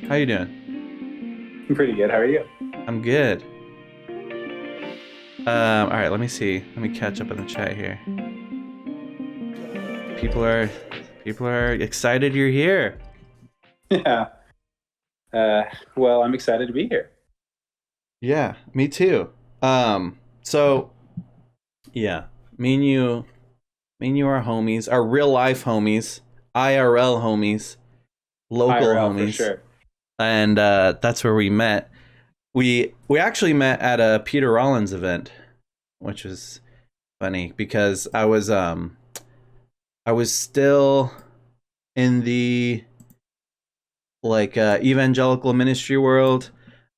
How you doing? I'm pretty good. How are you? I'm good. All right, let me see. Let me catch up in the chat here. People are excited you're here. Yeah. Well, I'm excited to be here. Yeah, me too. So yeah, me and you are homies, our real life homies, IRL homies, local IRL for homies, sure. and that's where we met. We actually met at a Peter Rollins event, which was funny because I was still in the evangelical ministry world,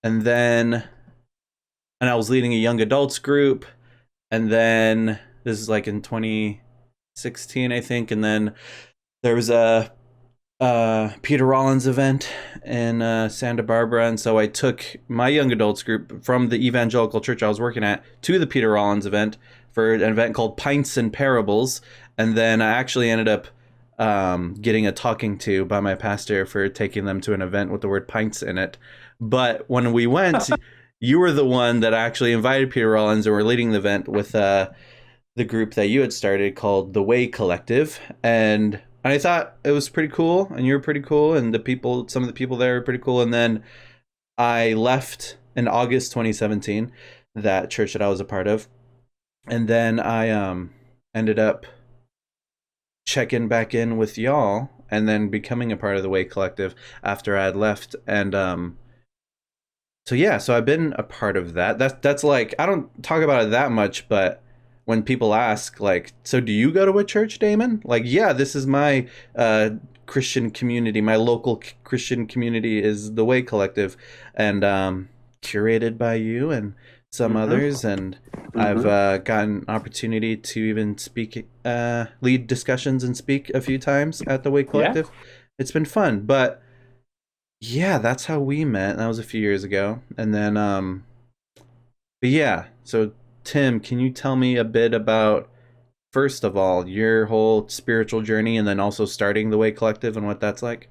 and I was leading a young adults group, and then this is like in 2016 I think, and then there was a Peter Rollins event in Santa Barbara, and so I took my young adults group from the evangelical church I was working at to the Peter Rollins event for an event called Pints and Parables, and then I actually ended up getting a talking to by my pastor for taking them to an event with the word pints in it. But when we went, you were the one that actually invited Peter Rollins, and were leading the event with the group that you had started called the Way Collective, and I thought it was pretty cool, and you were pretty cool, and some of the people there were pretty cool. And then I left in August 2017, that church that I was a part of, and then I ended up checking back in with y'all, and then becoming a part of the Way Collective after I had left, and so I've been a part of that. That's like, I don't talk about it that much, but when people ask, like, so do you go to a church, Damon? Like, yeah, this is my Christian community. My local Christian community is the Way Collective, and curated by you and some others. And I've gotten opportunity to even speak, lead discussions and speak a few times at the Way Collective. Yeah. It's been fun, but yeah, that's how we met. That was a few years ago. And then, but yeah, so Tim, can you tell me a bit about, first of all, your whole spiritual journey, and then also starting the Way Collective and what that's like?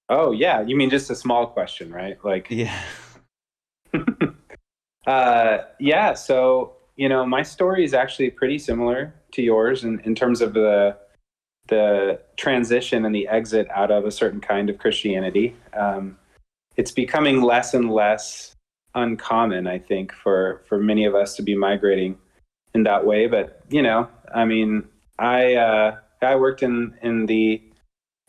Oh, yeah. You mean just a small question, right? Like, Yeah. yeah. So, my story is actually pretty similar to yours in terms of the transition and the exit out of a certain kind of Christianity. It's becoming less and less uncommon, I think, for many of us to be migrating in that way. But I mean, I worked in the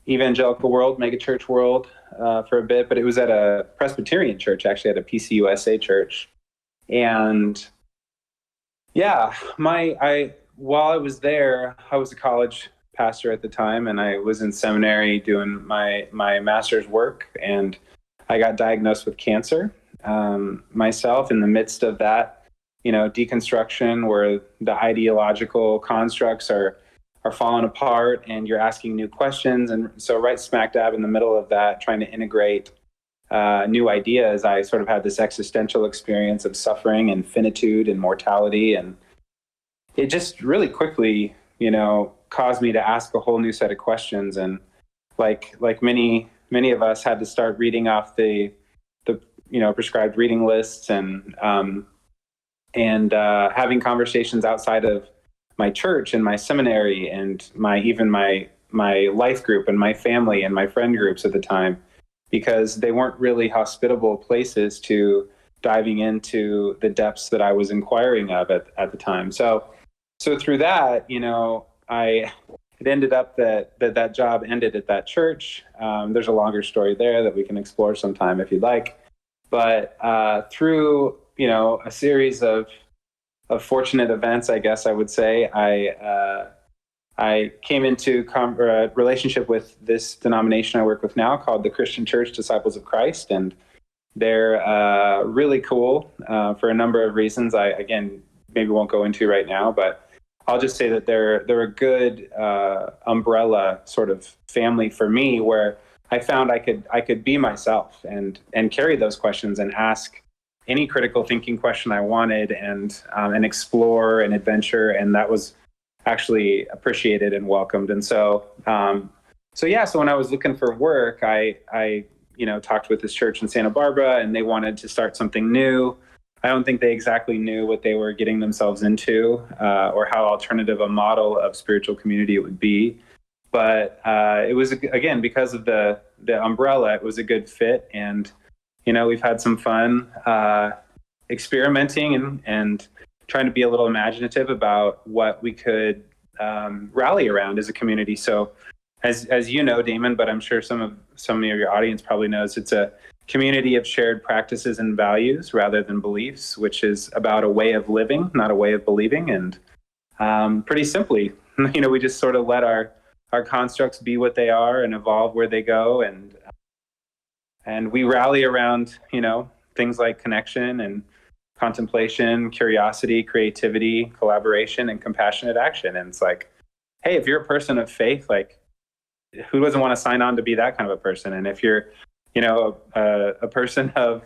evangelical world, megachurch world, for a bit, but it was at a Presbyterian church, actually at a PCUSA church. And yeah, while I was there, I was a college pastor at the time, and I was in seminary doing my master's work, and I got diagnosed with cancer myself in the midst of that, deconstruction, where the ideological constructs are falling apart and you're asking new questions. And so right smack dab in the middle of that, trying to integrate new ideas, I sort of had this existential experience of suffering and finitude and mortality. And it just really quickly, caused me to ask a whole new set of questions. And like many of us, had to start reading off the prescribed reading lists, and having conversations outside of my church and my seminary and my life group and my family and my friend groups at the time, because they weren't really hospitable places to diving into the depths that I was inquiring of at the time. So through that, it ended up that job ended at that church. There's a longer story there that we can explore sometime if you'd like. But through a series of fortunate events, I guess I would say, I came into a relationship with this denomination I work with now, called the Christian Church Disciples of Christ, and they're really cool for a number of reasons. I, again, maybe won't go into right now, but I'll just say that they're a good umbrella sort of family for me, where I found I could be myself and carry those questions and ask any critical thinking question I wanted, and explore and adventure, and that was actually appreciated and welcomed. And so So when I was looking for work, I talked with this church in Santa Barbara, and they wanted to start something new. I don't think they exactly knew what they were getting themselves into, or how alternative a model of spiritual community it would be. But it was, again, because of the umbrella, it was a good fit. And, we've had some fun experimenting and trying to be a little imaginative about what we could rally around as a community. So as you know, Damon, but I'm sure some of your audience probably knows, it's a community of shared practices and values rather than beliefs, which is about a way of living, not a way of believing. And pretty simply, we just sort of let our constructs be what they are and evolve where they go. And we rally around, things like connection and contemplation, curiosity, creativity, collaboration, and compassionate action. And it's like, hey, if you're a person of faith, like, who doesn't want to sign on to be that kind of a person? And if you're, a person of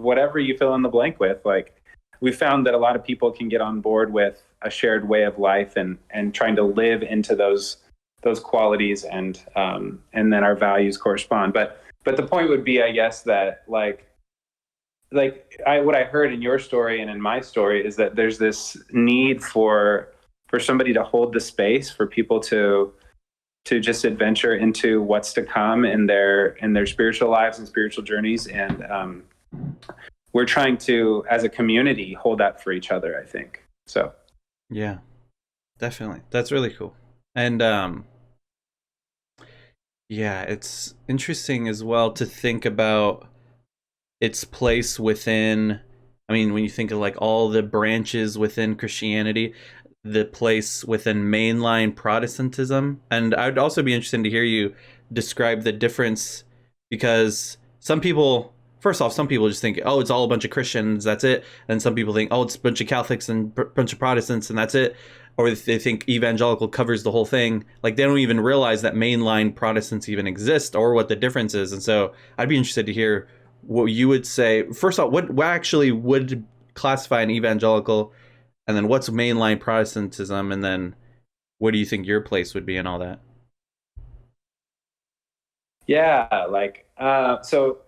whatever you fill in the blank with, like, we found that a lot of people can get on board with a shared way of life and trying to live into those qualities, and then our values correspond. But the point would be, I guess, that what I heard in your story and in my story is that there's this need for somebody to hold the space for people to just adventure into what's to come in their spiritual lives and spiritual journeys. And we're trying to, as a community, hold that for each other, I think. So yeah, definitely, that's really cool. And yeah, it's interesting as well to think about its place within, I mean, when you think of like all the branches within Christianity, the place within mainline Protestantism. And I'd also be interested to hear you describe the difference, because some people just think, oh, it's all a bunch of Christians, that's it. And some people think, oh, it's a bunch of Catholics and a bunch of Protestants, and that's it. Or they think evangelical covers the whole thing. Like, they don't even realize that mainline Protestants even exist or what the difference is. And so I'd be interested to hear what you would say. First off, what actually would classify an evangelical, and then what's mainline Protestantism, and then what do you think your place would be in all that? yeah, so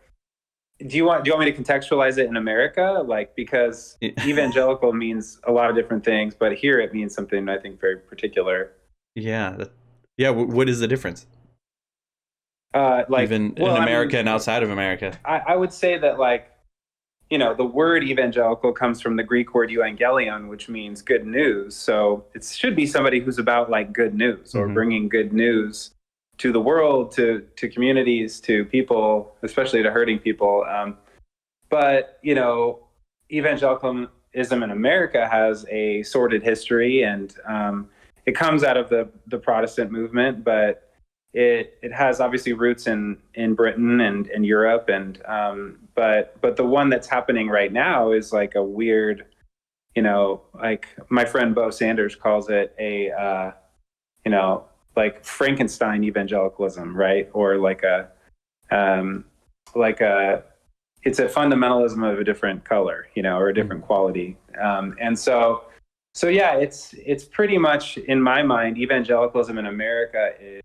do you want me to contextualize it in America? Like, because evangelical means a lot of different things, but here it means something I think very particular. Yeah. What is the difference? Even in I America mean, and outside of America. I would say that, like, the word evangelical comes from the Greek word euangelion, which means good news. So it should be somebody who's about like good news, or bringing good news to the world, to communities, to people, especially to hurting people. But evangelicalism in America has a sordid history, and it comes out of the Protestant movement, but it has obviously roots in Britain and in Europe, and but the one that's happening right now is like a weird, like my friend Bo Sanders calls it a like Frankenstein evangelicalism, right? Or it's a fundamentalism of a different color, or a different quality. And so yeah, it's pretty much, in my mind, evangelicalism in America is,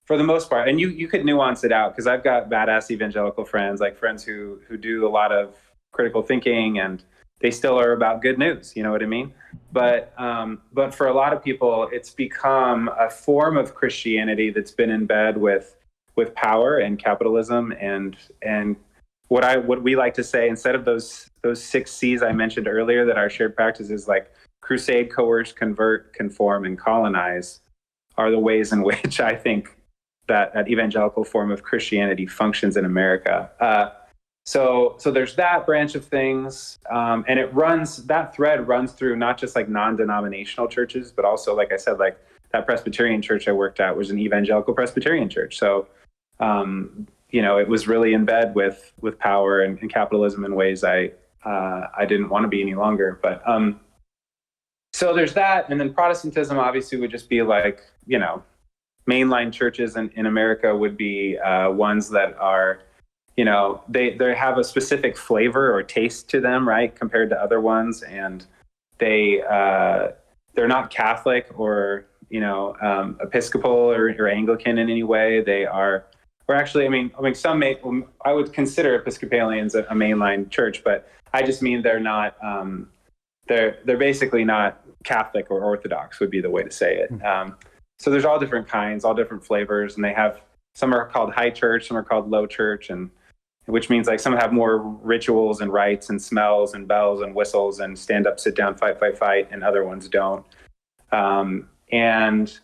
for the most part, and you could nuance it out, because I've got badass evangelical friends, like friends who do a lot of critical thinking, and they still are about good news. You know what I mean? But for a lot of people, it's become a form of Christianity that's been in bed with power and capitalism, and what we like to say, instead of those 6 C's I mentioned earlier, that our shared practice is like crusade, coerce, convert, conform, and colonize, are the ways in which I think that evangelical form of Christianity functions in America. So there's that branch of things, and that thread runs through not just like non-denominational churches, but also, like I said, like that Presbyterian church I worked at was an evangelical Presbyterian church. So, it was really in bed with power and capitalism in ways I didn't want to be any longer. But so there's that, and then Protestantism obviously would just be like, mainline churches in America would be ones that are, they have a specific flavor or taste to them, right, compared to other ones, and they're not Catholic or Episcopal or Anglican in any way. They are, or actually, some I would consider Episcopalians a mainline church, but I just mean they're not, they're basically not Catholic or Orthodox would be the way to say it. So there's all different kinds, all different flavors, and some are called high church, some are called low church, and which means like some have more rituals and rites and smells and bells and whistles and stand up, sit down, fight, and other ones don't. And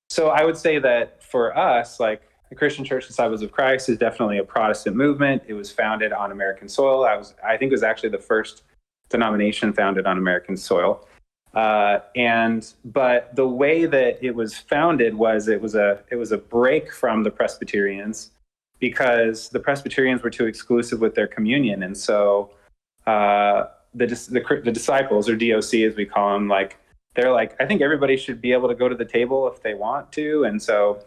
so I would say that for us, like the Christian Church Disciples of Christ is definitely a Protestant movement. It was founded on American soil. I think it was actually the first denomination founded on American soil. But the way that it was founded was it was a break from the Presbyterians, because the Presbyterians were too exclusive with their communion. And so the disciples, or DOC as we call them, like they're like, I think everybody should be able to go to the table if they want to. And so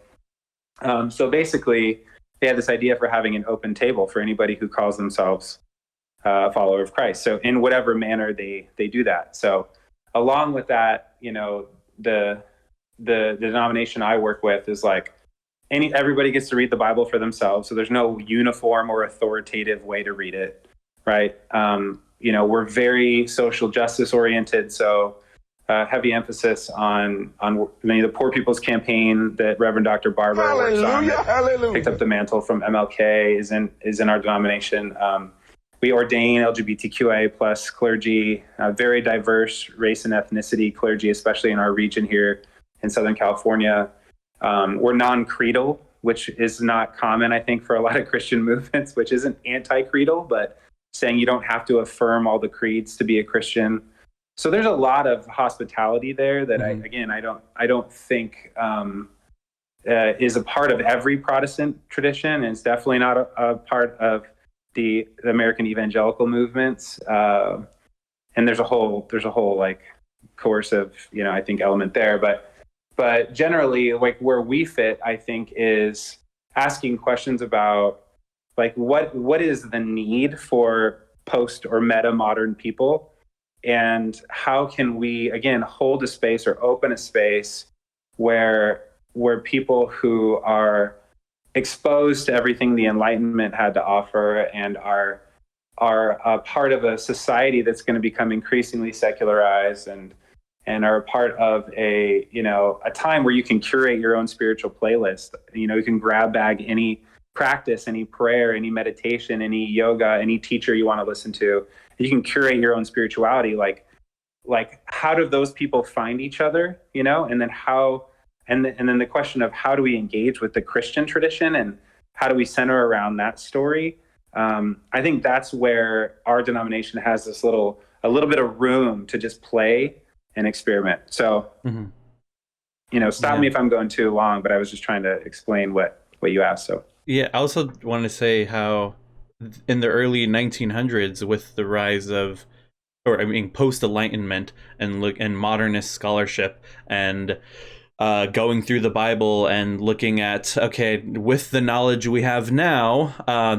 basically they had this idea for having an open table for anybody who calls themselves a follower of Christ. So in whatever manner they do that. So along with that, the denomination I work with is like everybody gets to read the Bible for themselves. So there's no uniform or authoritative way to read it, right? We're very social justice oriented. So heavy emphasis on the Poor People's Campaign that Reverend Dr. Barber works on, picked up the mantle from MLK, is in our denomination. We ordain LGBTQIA plus clergy, very diverse race and ethnicity clergy, especially in our region here in Southern California. We're non-creedal, which is not common, I think, for a lot of Christian movements, which isn't anti-creedal, but saying you don't have to affirm all the creeds to be a Christian. So there's a lot of hospitality there that I don't think is a part of every Protestant tradition, and it's definitely not a part of the American evangelical movements. And there's a whole like coercive, I think element there, but generally, like where we fit, I think, is asking questions about like what is the need for post or meta modern people, and how can we again hold a space or open a space where people who are exposed to everything the Enlightenment had to offer and are a part of a society that's going to become increasingly secularized and are a part of a time where you can curate your own spiritual playlist. You can grab bag any practice, any prayer, any meditation, any yoga, any teacher you want to listen to. You can curate your own spirituality. Like how do those people find each other? And then how, and then the question of how do we engage with the Christian tradition and how do we center around that story? I think that's where our denomination has a little bit of room to just play and experiment. So, stop me if I'm going too long, but I was just trying to explain what you asked. So, yeah, I also wanted to say how in the early 1900s, with the rise of, post-Enlightenment and modernist scholarship and going through the Bible and looking at, okay, with the knowledge we have now,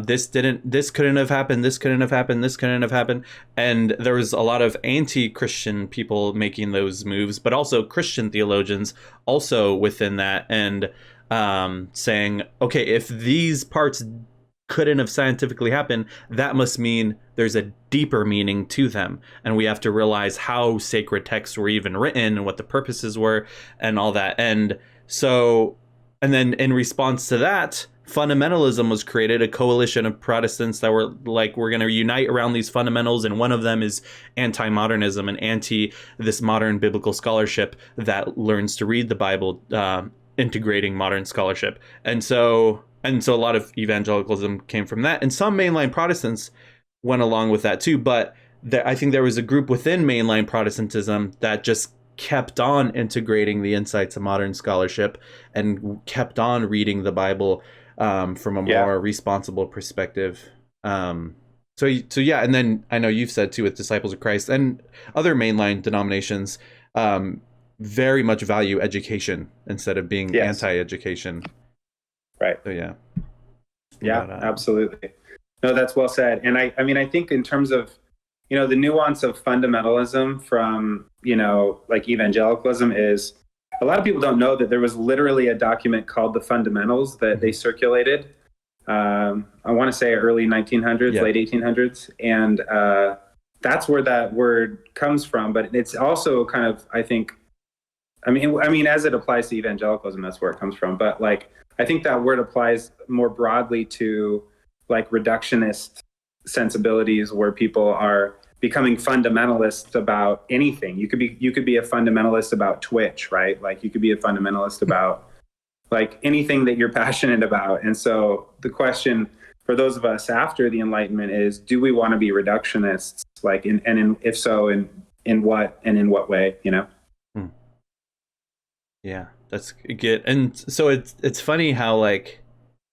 this couldn't have happened, this couldn't have happened, this couldn't have happened. And there was a lot of anti-Christian people making those moves, but also Christian theologians also within that, and saying, okay, if these parts couldn't have scientifically happened, that must mean there's a deeper meaning to them, and we have to realize how sacred texts were even written and what the purposes were and all that. And then in response to that, fundamentalism was created, a coalition of Protestants that were like, we're going to unite around these fundamentals, and one of them is anti-modernism and anti this modern biblical scholarship that learns to read the Bible, integrating modern scholarship. And so a lot of evangelicalism came from that, and some mainline Protestants went along with that too. But I think there was a group within mainline Protestantism that just kept on integrating the insights of modern scholarship and kept on reading the Bible from a more responsible perspective. So yeah, and then I know you've said too with Disciples of Christ and other mainline denominations, very much value education instead of being anti-education. Right. So yeah. Absolutely. No, that's well said. And I think in terms of, the nuance of fundamentalism from, like evangelicalism is a lot of people don't know that there was literally a document called the Fundamentals that they circulated. I want to say early 1900s, late 1800s. And that's where that word comes from. But it's also kind of, I mean, as it applies to evangelicalism, that's where it comes from. But like, I think that word applies more broadly to like reductionist sensibilities where people are becoming fundamentalists about anything. You could be a fundamentalist about Twitch, right? Like you could be a fundamentalist about like anything that you're passionate about. And so the question for those of us after the Enlightenment is, do we want to be reductionists? Like, if so, in what way, you know? Yeah, that's good. And so it's funny how like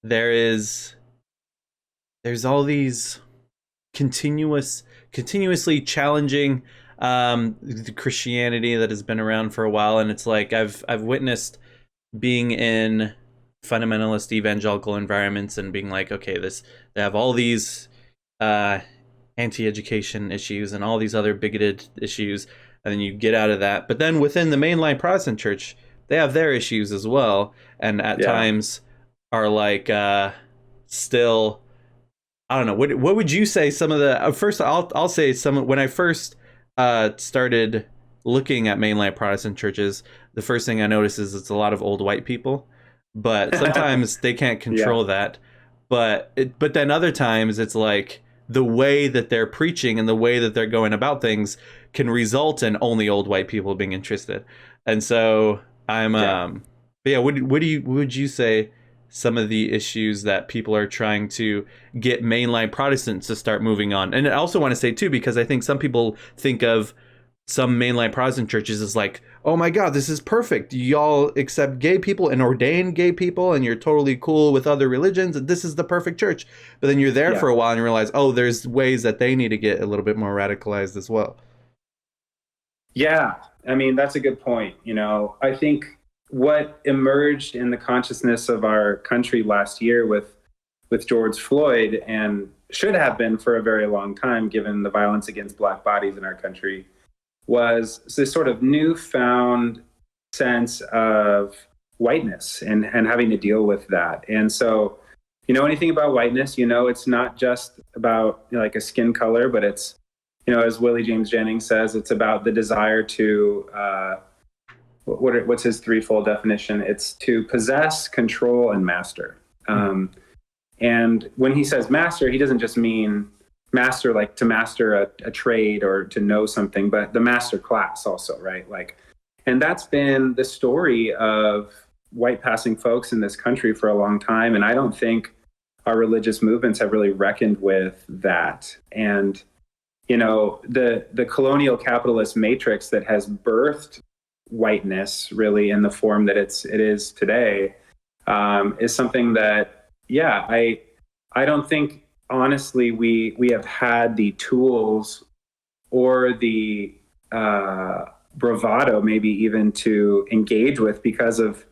there's all these continuously challenging the Christianity that has been around for a while, and it's like I've witnessed being in fundamentalist evangelical environments and being like, okay, they have all these anti-education issues and all these other bigoted issues, and then you get out of that. But then within the mainline Protestant church, they have their issues as well, and at times are like still, I don't know. What would you say some of the first? I'll say some. When I first started looking at mainline Protestant churches, the first thing I noticed is it's a lot of old white people, but sometimes they can't control that. But then other times it's like the way that they're preaching and the way that they're going about things can result in only old white people being interested. And so I'm would you say some of the issues that people are trying to get mainline Protestants to start moving on? And I also want to say too, because I think some people think of some mainline Protestant churches as like, oh my God, this is perfect. Y'all accept gay people and ordain gay people and you're totally cool with other religions and this is the perfect church. But then you're there for a while and you realize, oh, there's ways that they need to get a little bit more radicalized as well. Yeah, I mean, that's a good point. You know, I think what emerged in the consciousness of our country last year with George Floyd, and should have been for a very long time, given the violence against Black bodies in our country, was this sort of newfound sense of whiteness and having to deal with that. And so, you know, anything about whiteness, you know, it's not just about, you know, like a skin color, but it's, you know, as Willie James Jennings says, it's about the desire to, what's his threefold definition? It's to possess, control, and master. And when he says master, he doesn't just mean master like to master a trade or to know something, but the master class also, right? Like, and that's been the story of white passing folks in this country for a long time. And I don't think our religious movements have really reckoned with that. And, you know, the colonial capitalist matrix that has birthed whiteness really in the form that it is today is something that, I don't think, honestly, we have had the tools or the bravado, maybe even, to engage with because of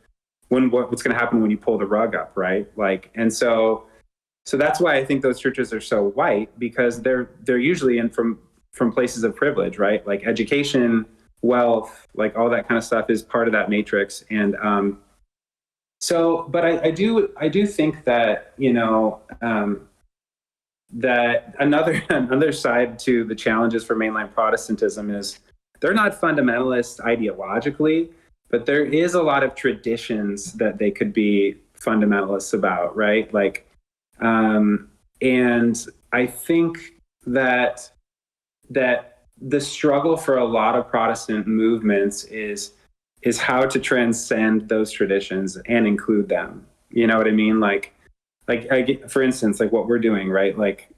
what's going to happen when you pull the rug up, right? Like, and so that's why I think those churches are so white, because they're usually in from places of privilege, right? Like education, wealth, like all that kind of stuff is part of that matrix. And but I do think that, you know, that another side to the challenges for mainline Protestantism is they're not fundamentalists ideologically, but there is a lot of traditions that they could be fundamentalists about, right? Like, and I think that the struggle for a lot of Protestant movements is how to transcend those traditions and include them. You know what I mean? Like for instance, like what we're doing, right? Like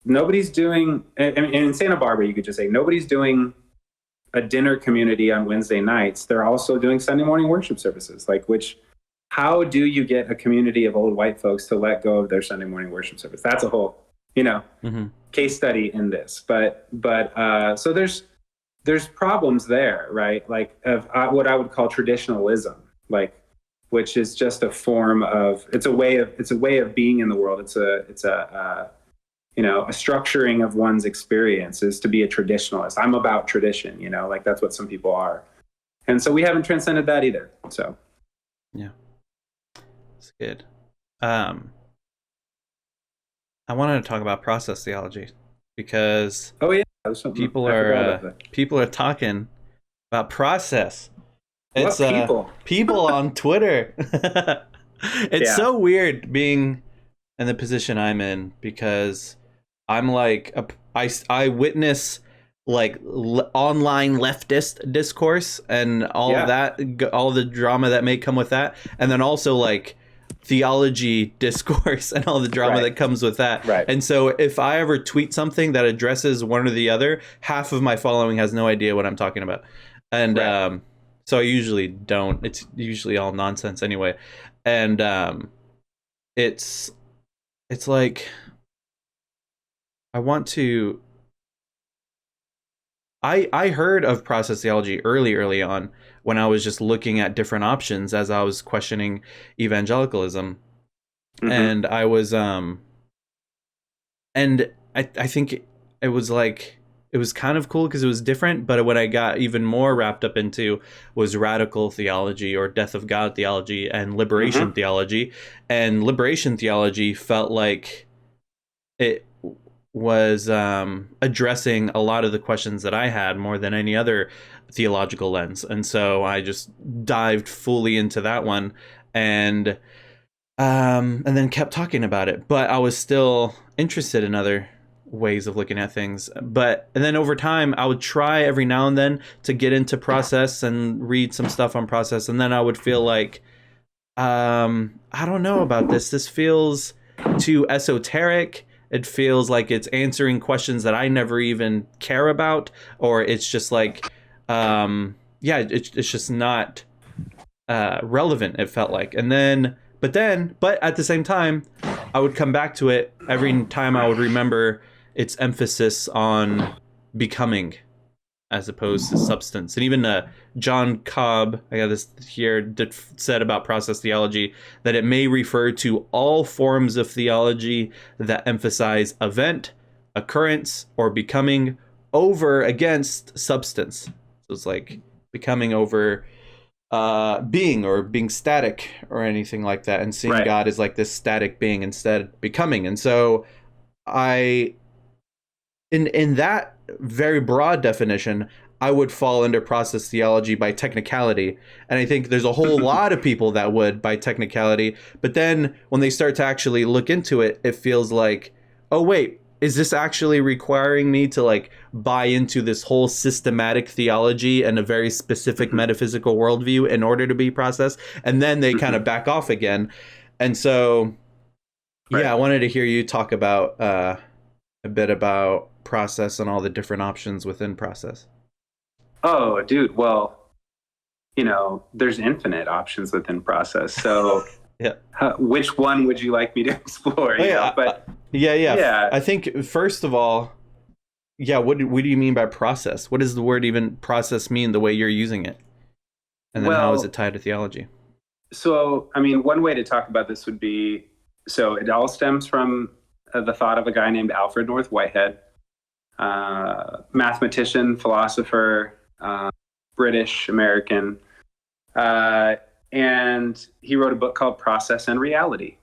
nobody's doing, and in Santa Barbara, you could just say nobody's doing a dinner community on Wednesday nights. They're also doing Sunday morning worship services. Like, how do you get a community of old white folks to let go of their Sunday morning worship service? That's a whole, you know, case study in this. But so there's problems there, right? Like of what I would call traditionalism, like, which is just a form of, it's a way of being in the world. It's a you know, a structuring of one's experience is to be a traditionalist. I'm about tradition, you know, like that's what some people are. And so we haven't transcended that either. So yeah, it's good. I wanted to talk about process theology because oh yeah, that was something people I forgot are about that. people are talking about process. It's What people? people on Twitter. It's Yeah. so weird being in the position I'm in because I'm like I witness like online leftist discourse and all Yeah. that, all the drama that may come with that, and then also like theology discourse and all the drama Right. that comes with that. Right. And so if I ever tweet something that addresses one or the other, half of my following has no idea what I'm talking about. And Right. so I usually don't. It's usually all nonsense anyway. And it's like I want to I heard of process theology early on when I was just looking at different options as I was questioning evangelicalism. Mm-hmm. And I was and I think it was like it was kind of cool because it was different, but what I got even more wrapped up into was radical theology or death of God theology and liberation Mm-hmm. theology. And liberation theology felt like it was addressing a lot of the questions that I had more than any other theological lens. And so I just dived fully into that one and then kept talking about it. But I was still interested in other ways of looking at things. And then over time, I would try every now and then to get into process and read some stuff on process. And then I would feel like, I don't know about this. This feels too esoteric. It feels like it's answering questions that I never even care about, or it's just like, it's just not relevant. It felt like, but at the same time, I would come back to it every time. I would remember its emphasis on becoming as opposed to substance. And even John Cobb, I got this here, said about process theology that it may refer to all forms of theology that emphasize event, occurrence, or becoming over against substance. So it's like becoming over being or being static or anything like that, and seeing Right. God as like this static being instead becoming. And so in that very broad definition, I would fall under process theology by technicality. And I think there's a whole lot of people that would by technicality. But then when they start to actually look into it, it feels like, oh, wait, is this actually requiring me to like buy into this whole systematic theology and a very specific metaphysical worldview in order to be processed? And then they kind of back off again. And so, yeah, I wanted to hear you talk about a bit about process and all the different options within process. Oh, dude. Well, there's infinite options within process. So yeah. Which one would you like me to explore? Yeah. I think first of all, what do you mean by process? What does the word even process mean the way you're using it? And then how is it tied to theology? So, I mean, one way to talk about this would be, so it all stems from the thought of a guy named Alfred North Whitehead, mathematician, philosopher, British American, and he wrote a book called Process and Reality,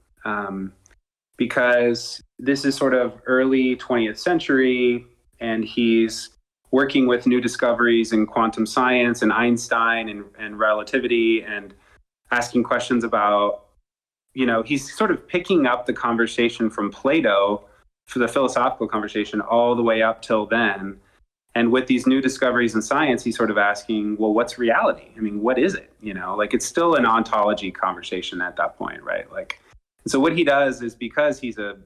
because this is sort of early 20th century, and he's working with new discoveries in quantum science and Einstein and relativity, and asking questions about, he's sort of picking up the conversation from Plato for the philosophical conversation all the way up till then. And with these new discoveries in science, he's sort of asking, well, what's reality? I mean, what is it? It's still an ontology conversation at that point, right? So what he does is, because he's a,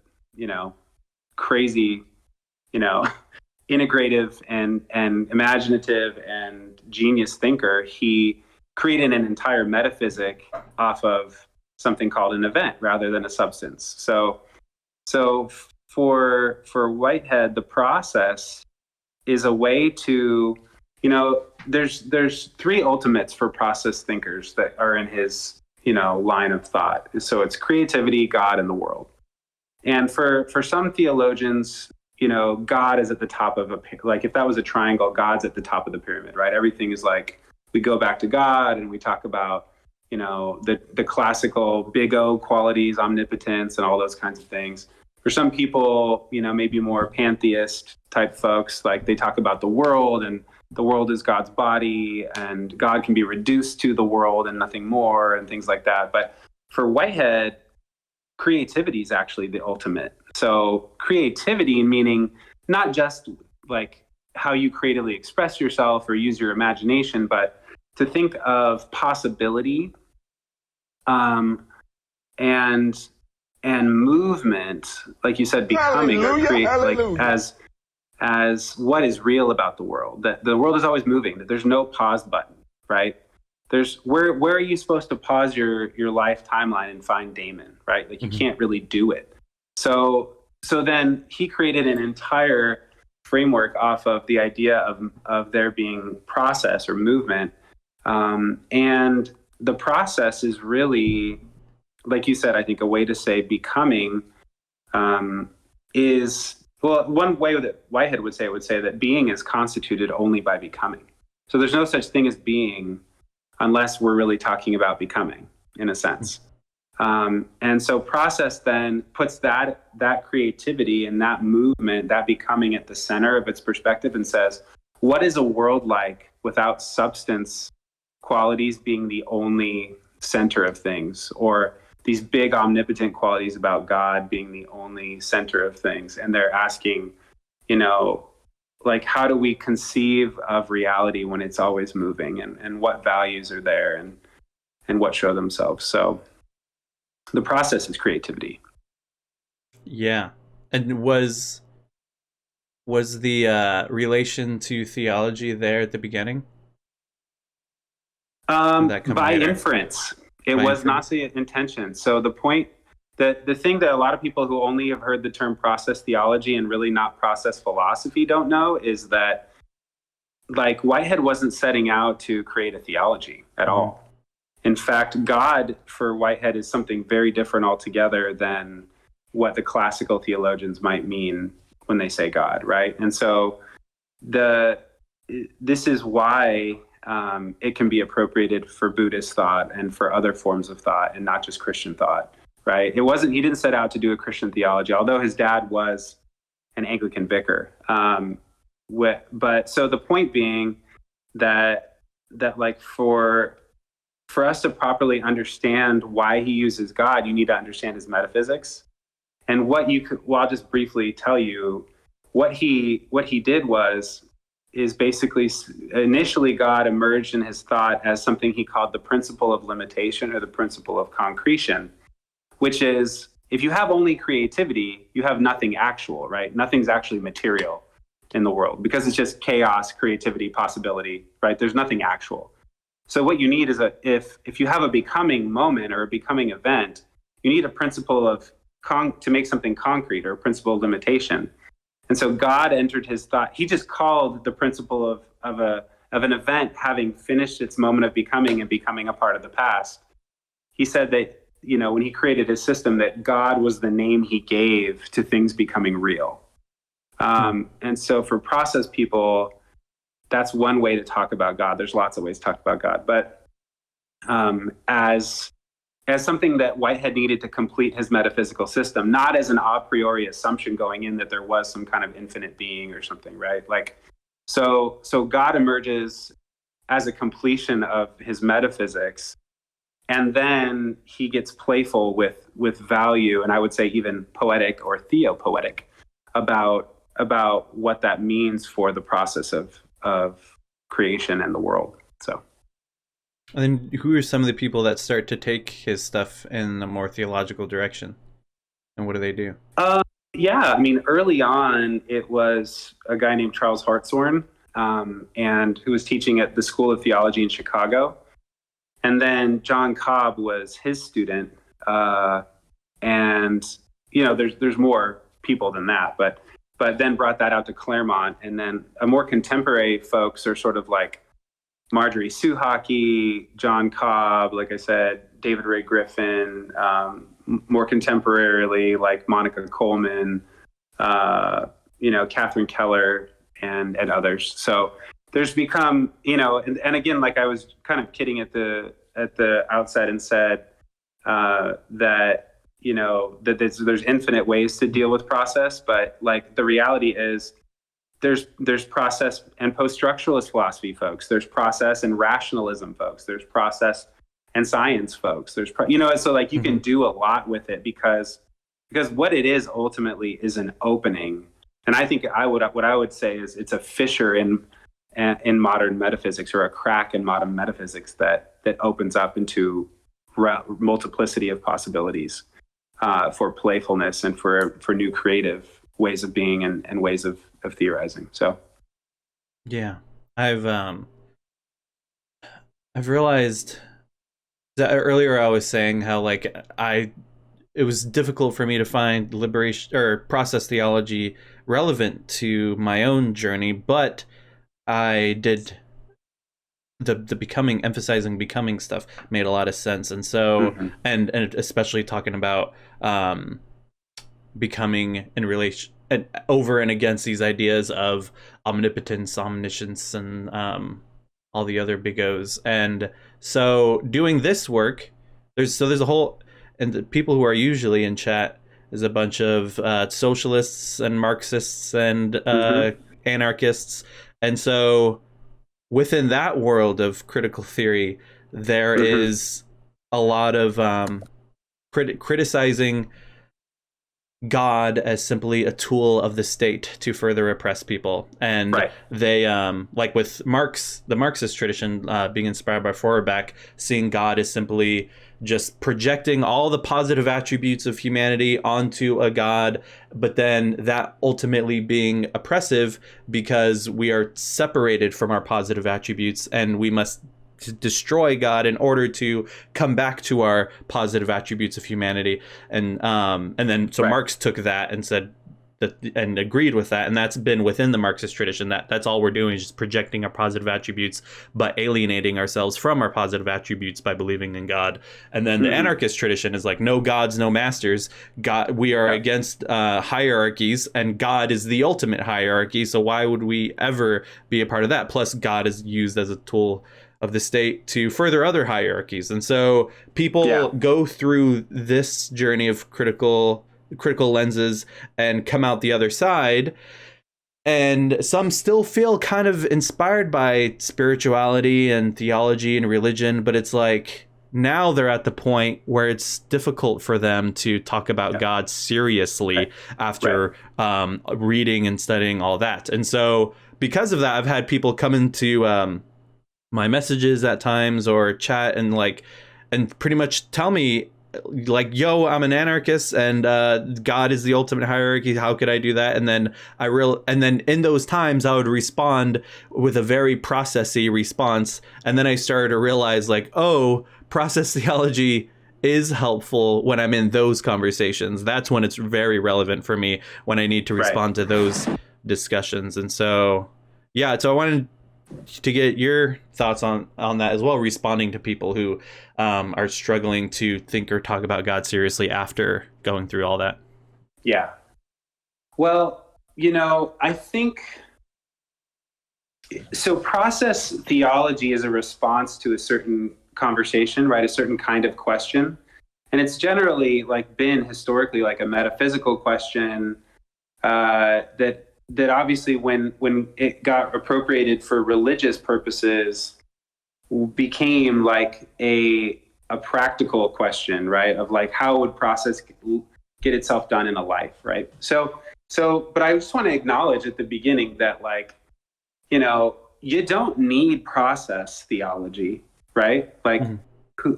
crazy, integrative and imaginative and genius thinker, he created an entire metaphysic off of something called an event rather than a substance. So for Whitehead, the process is a way to, there's three ultimates for process thinkers that are in his, line of thought. So it's creativity, God, and the world. And for some theologians, God is at the top of if that was a triangle, God's at the top of the pyramid, right? Everything is like we go back to God and we talk about, the classical big O qualities, omnipotence, and all those kinds of things. For some people, maybe more pantheist type folks, like they talk about the world, and the world is God's body, and God can be reduced to the world and nothing more, and things like that. But for Whitehead, creativity is actually the ultimate. So creativity meaning not just like how you creatively express yourself or use your imagination, but to think of possibility, and movement, like you said, becoming or create, like as what is real about the world. That the world is always moving. That there's no pause button, right? There's where are you supposed to pause your life timeline and find Damon, right? Like you can't really do it. So then he created an entire framework off of the idea of there being process or movement, and the process is really, like you said, I think a way to say becoming is, well, one way that Whitehead would say that being is constituted only by becoming. So there's no such thing as being unless we're really talking about becoming, in a sense. And so process then puts that creativity and that movement, that becoming at the center of its perspective, and says, what is a world like without substance qualities being the only center of things, or these big omnipotent qualities about God being the only center of things? And they're asking, like, how do we conceive of reality when it's always moving, and what values are there, and what show themselves? So the process is creativity. Yeah. And was the relation to theology there at the beginning? By inference. It was not the intention. So the point, that the thing that a lot of people who only have heard the term process theology and really not process philosophy don't know is that, like, Whitehead wasn't setting out to create a theology at all. In fact, God for Whitehead is something very different altogether than what the classical theologians might mean when they say God, right? And so this is why it can be appropriated for Buddhist thought and for other forms of thought, and not just Christian thought, right? He didn't set out to do a Christian theology, although his dad was an Anglican vicar. But so the point being that like for us to properly understand why he uses God, you need to understand his metaphysics. And I'll just briefly tell you what he did is basically, initially God emerged in his thought as something he called the principle of limitation, or the principle of concretion, which is, if you have only creativity, you have nothing actual, right? Nothing's actually material in the world, because it's just chaos, creativity, possibility, right? There's nothing actual. So what you need is if you have a becoming moment or a becoming event, you need a principle of to make something concrete, or a principle of limitation. And so God entered his thought. He just called the principle of an event having finished its moment of becoming and becoming a part of the past. He said that, when he created his system, that God was the name he gave to things becoming real. And so for process people, that's one way to talk about God. There's lots of ways to talk about God, but as something that Whitehead needed to complete his metaphysical system, not as an a priori assumption going in that there was some kind of infinite being or something, right? Like, so God emerges as a completion of his metaphysics, and then he gets playful with value, and I would say even poetic or theopoetic about what that means for the process of creation and the world. So. And then who are some of the people that start to take his stuff in a more theological direction? And what do they do? Yeah, I mean, early on, it was a guy named Charles Hartshorne, and who was teaching at the School of Theology in Chicago. And then John Cobb was his student. And, there's more people than that, but then brought that out to Claremont. And then a more contemporary folks are sort of like Marjorie Suhaki, John Cobb, like I said, David Ray Griffin, more contemporarily like Monica Coleman, Catherine Keller, and others. So there's become, and again, like I was kind of kidding at the outset and said that that there's infinite ways to deal with process, but like the reality is there's process and post-structuralist philosophy folks, there's process and rationalism folks, there's process and science folks, there's so like you can do a lot with it because what it is ultimately is an opening. And I think what I would say is it's a fissure in modern metaphysics, or a crack in modern metaphysics that opens up into multiplicity of possibilities for playfulness and for new creative ways of being and ways of theorizing. So yeah, I've realized that earlier I was saying how like it was difficult for me to find liberation or process theology relevant to my own journey, but I did the emphasizing becoming stuff made a lot of sense. And so and especially talking about becoming in relation and over and against these ideas of omnipotence, omniscience, and all the other big O's. And so doing this work, there's a whole, and the people who are usually in chat is a bunch of socialists and Marxists and anarchists. And so within that world of critical theory, there is a lot of criticizing God as simply a tool of the state to further oppress people. And they, like with Marx, the Marxist tradition, being inspired by Feuerbach, seeing God as simply just projecting all the positive attributes of humanity onto a God, but then that ultimately being oppressive because we are separated from our positive attributes and we must destroy God in order to come back to our positive attributes of humanity. And then Marx took that and said that, and agreed with that, and that's been within the Marxist tradition, that's all we're doing is just projecting our positive attributes but alienating ourselves from our positive attributes by believing in God. And then the anarchist tradition is like, no gods, no masters. God, we are against hierarchies, and God is the ultimate hierarchy, so why would we ever be a part of that? Plus God is used as a tool of the state to further other hierarchies. And so people go through this journey of critical lenses and come out the other side, and some still feel kind of inspired by spirituality and theology and religion, but it's like now they're at the point where it's difficult for them to talk about God seriously after reading and studying all that. And so because of that, I've had people come into my messages at times or chat and pretty much tell me like, yo, I'm an anarchist and God is the ultimate hierarchy. How could I do that? And then in those times I would respond with a very processy response. And then I started to realize like, oh, process theology is helpful when I'm in those conversations. That's when it's very relevant for me, when I need to respond to those discussions. And so, yeah, so I wanted to get your thoughts on that as well, responding to people who are struggling to think or talk about God seriously after going through all that. Yeah. Well, I think so. Process theology is a response to a certain conversation, right? A certain kind of question. And it's generally been historically like a metaphysical question that obviously when it got appropriated for religious purposes became like a practical question, right? Of like, how would process get itself done in a life, right? So, but I just want to acknowledge at the beginning that you don't need process theology, right? Like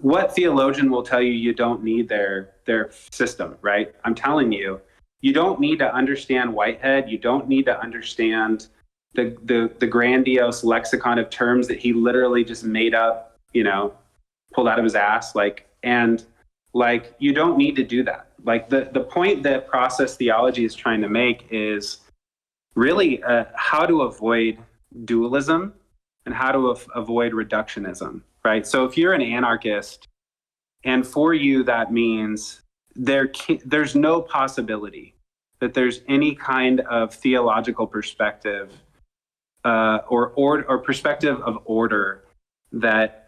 what theologian will tell you don't need their system, right? I'm telling you, you don't need to understand Whitehead. You don't need to understand the grandiose lexicon of terms that he literally just made up, pulled out of his ass. You don't need to do that. The point that process theology is trying to make is really how to avoid dualism and how to avoid reductionism, right? So if you're an anarchist, and for you that means there's no possibility that there's any kind of theological perspective or perspective of order that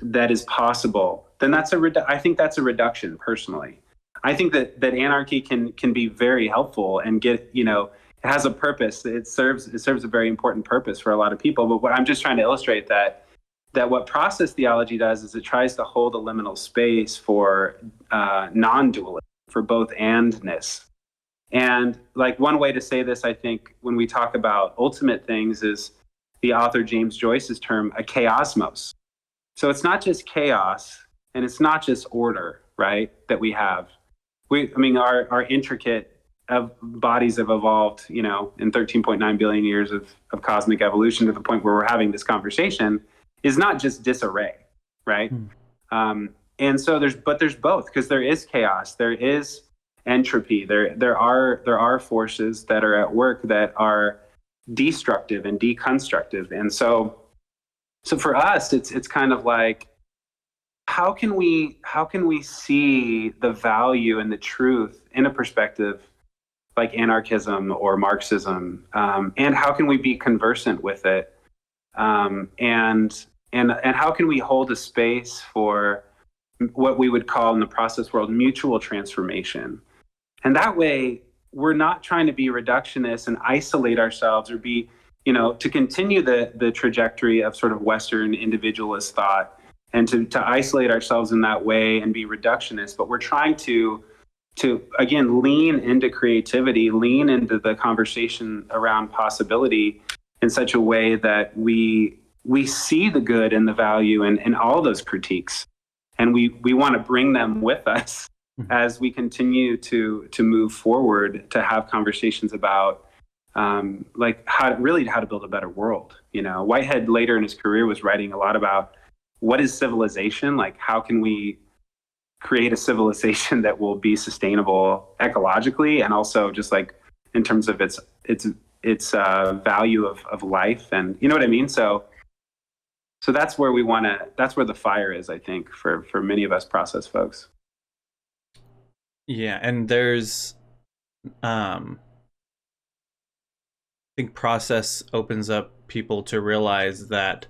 that is possible, then I think that's a reduction personally. I think that anarchy can be very helpful and get, it has a purpose. It serves a very important purpose for a lot of people. But what I'm just trying to illustrate that what process theology does is it tries to hold a liminal space for non-dualism, for both andness. And like one way to say this, I think, when we talk about ultimate things, is the author James Joyce's term, a chaosmos. So it's not just chaos and it's not just order, right, that we have. Our intricate bodies have evolved, in 13.9 billion years of cosmic evolution to the point where we're having this conversation is not just disarray, right? And so there's both, because there is chaos, there is entropy, there are forces that are at work that are destructive and deconstructive. And so for us, it's kind of like, how can we see the value and the truth in a perspective like anarchism or Marxism, and how can we be conversant with it, and how can we hold a space for what we would call in the process world mutual transformation? And that way, we're not trying to be reductionists and isolate ourselves, or be, to continue the trajectory of sort of Western individualist thought, and to isolate ourselves in that way and be reductionist. But we're trying to again lean into creativity, lean into the conversation around possibility in such a way that we see the good and the value in all those critiques, and we want to bring them with us as we continue to move forward, to have conversations about how to build a better world. Whitehead later in his career was writing a lot about what is civilization, like how can we create a civilization that will be sustainable ecologically, and also just like in terms of its value of life, and you know what I mean. So that's where that's where the fire is, I think, for many of us process folks. Yeah, and there's I think process opens up people to realize that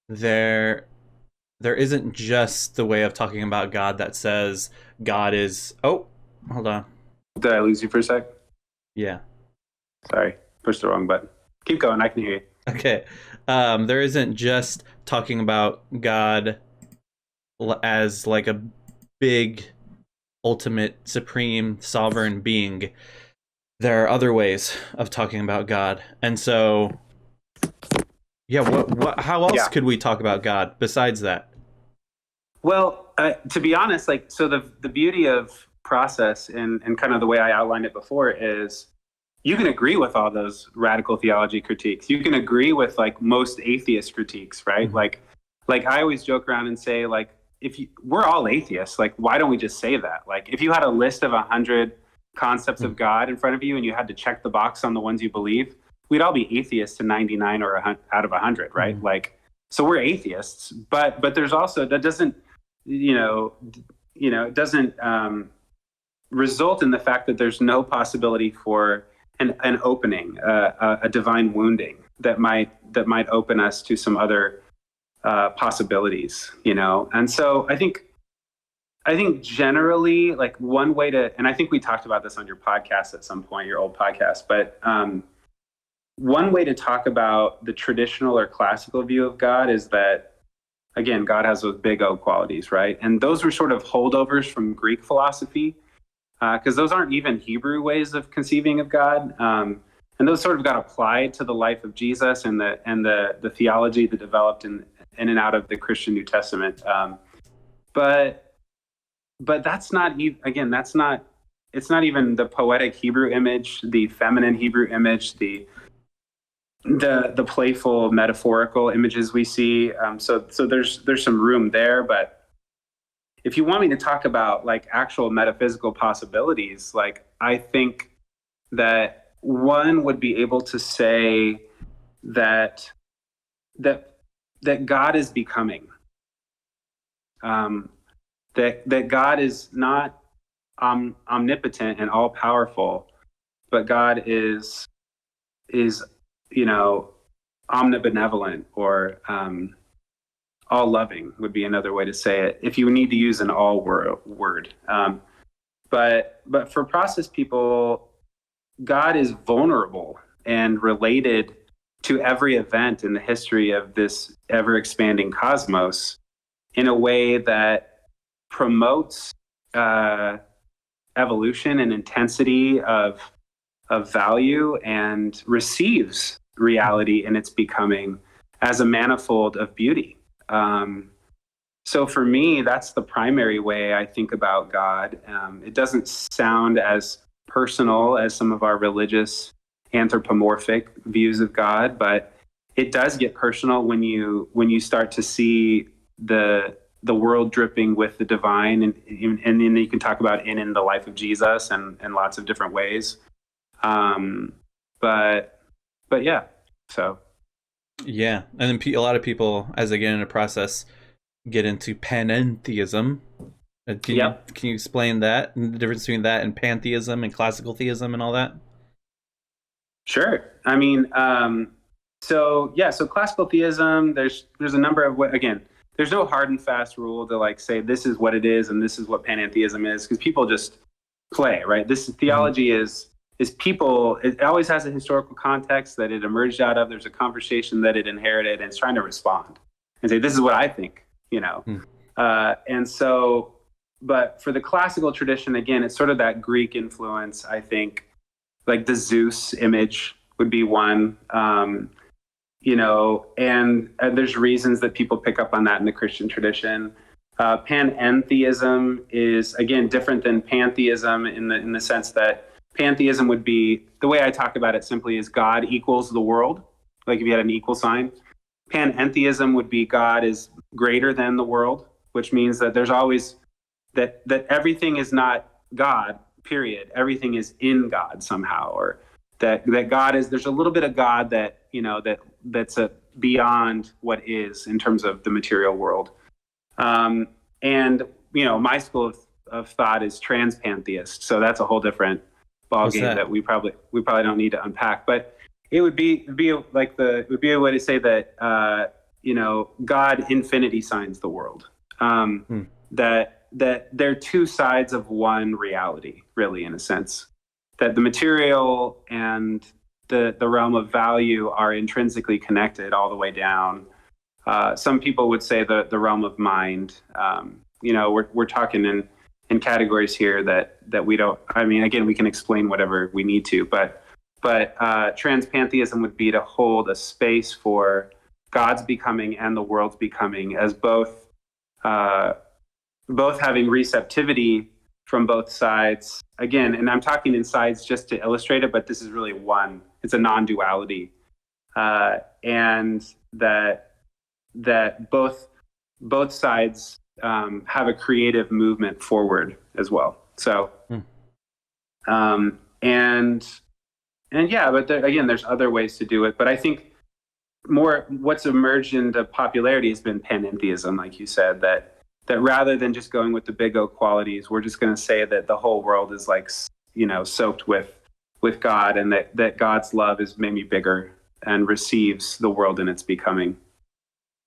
there isn't just the way of talking about God that says God is... Oh, hold on. Did I lose you for a sec? Yeah. Sorry, pushed the wrong button. Keep going, I can hear you. Okay. There isn't just talking about God as like a big, ultimate, supreme, sovereign being. There are other ways of talking about God. And so, yeah, how else could we talk about God besides that? Well, to be honest, the beauty of process and kind of the way I outlined it before is you can agree with all those radical theology critiques. You can agree with like most atheist critiques, right? Mm-hmm. Like I always joke around and say, like, we're all atheists, like, why don't we just say that? Like, if you had a list of 100 concepts of God in front of you and you had to check the box on the ones you believe, we'd all be atheists to 99 or out of 100, right? Mm-hmm. Like, so we're atheists, but there's also, that doesn't, it doesn't result in the fact that there's no possibility for an opening, a divine wounding that might open us to some other possibilities, And so I think generally, like, one way to, and I think we talked about this on your podcast at some point, your old podcast, but one way to talk about the traditional or classical view of God is that, again, God has those big O qualities, right? And those were sort of holdovers from Greek philosophy, because those aren't even Hebrew ways of conceiving of God. And those sort of got applied to the life of Jesus and the theology that developed in and out of the Christian New Testament. But that's not, again, it's not even the poetic Hebrew image, the feminine Hebrew image, the playful metaphorical images we see. So there's some room there. But if you want me to talk about like actual metaphysical possibilities, like, I think that one would be able to say that God is becoming, that God is not omnipotent and all powerful, but God is omnibenevolent, or all loving would be another way to say it, if you need to use an all word. But for process people, God is vulnerable and related to every event in the history of this ever expanding cosmos in a way that promotes evolution and intensity of value, and receives reality in its becoming as a manifold of beauty. So for me, that's the primary way I think about God. It doesn't sound as personal as some of our religious anthropomorphic views of God, but it does get personal when you start to see the world dripping with the divine, and then you can talk about in the life of Jesus and lots of different ways. But yeah, so. Yeah, and then a lot of people, as they get into process, get into panentheism. Can you explain that, and the difference between that and pantheism and classical theism and all that? Sure. I mean, so classical theism, there's a number of again, there's no hard and fast rule to like say this is what it is and this is what panentheism is, because people just play, right? This theology is people. It always has a historical context that it emerged out of. There's a conversation that it inherited, and it's trying to respond and say, this is what I think, and so, but for the classical tradition, again, it's sort of that Greek influence, I think, like the Zeus image would be one, and there's reasons that people pick up on that in the Christian tradition. Panentheism is, again, different than pantheism in the sense that pantheism would be, the way I talk about it simply, is God equals the world, like if you had an equal sign. Panentheism would be God is greater than the world, which means that there's always that everything is not God, period. Everything is in God somehow, or that God is, there's a little bit of God that, that's a beyond what is in terms of the material world. And my school of thought is transpantheist, so that's a whole different ballgame that we probably don't need to unpack. But it would be like it would be a way to say that God infinity signs the world. That they're two sides of one reality, really, in a sense. That the material and the realm of value are intrinsically connected all the way down. Some people would say the realm of mind. We're talking in categories here that we don't. I mean, again, we can explain whatever we need to, but transpantheism would be to hold a space for God's becoming and the world's becoming as both having receptivity from both sides. Again, and I'm talking in sides just to illustrate it, but this is really one. It's a non-duality, and that both sides have a creative movement forward as well. So, and yeah, but again, there's other ways to do it. But I think more what's emerged into popularity has been panentheism, like you said, that rather than just going with the big O qualities, we're just going to say that the whole world is like, soaked with God, and that God's love is maybe bigger and receives the world in its becoming.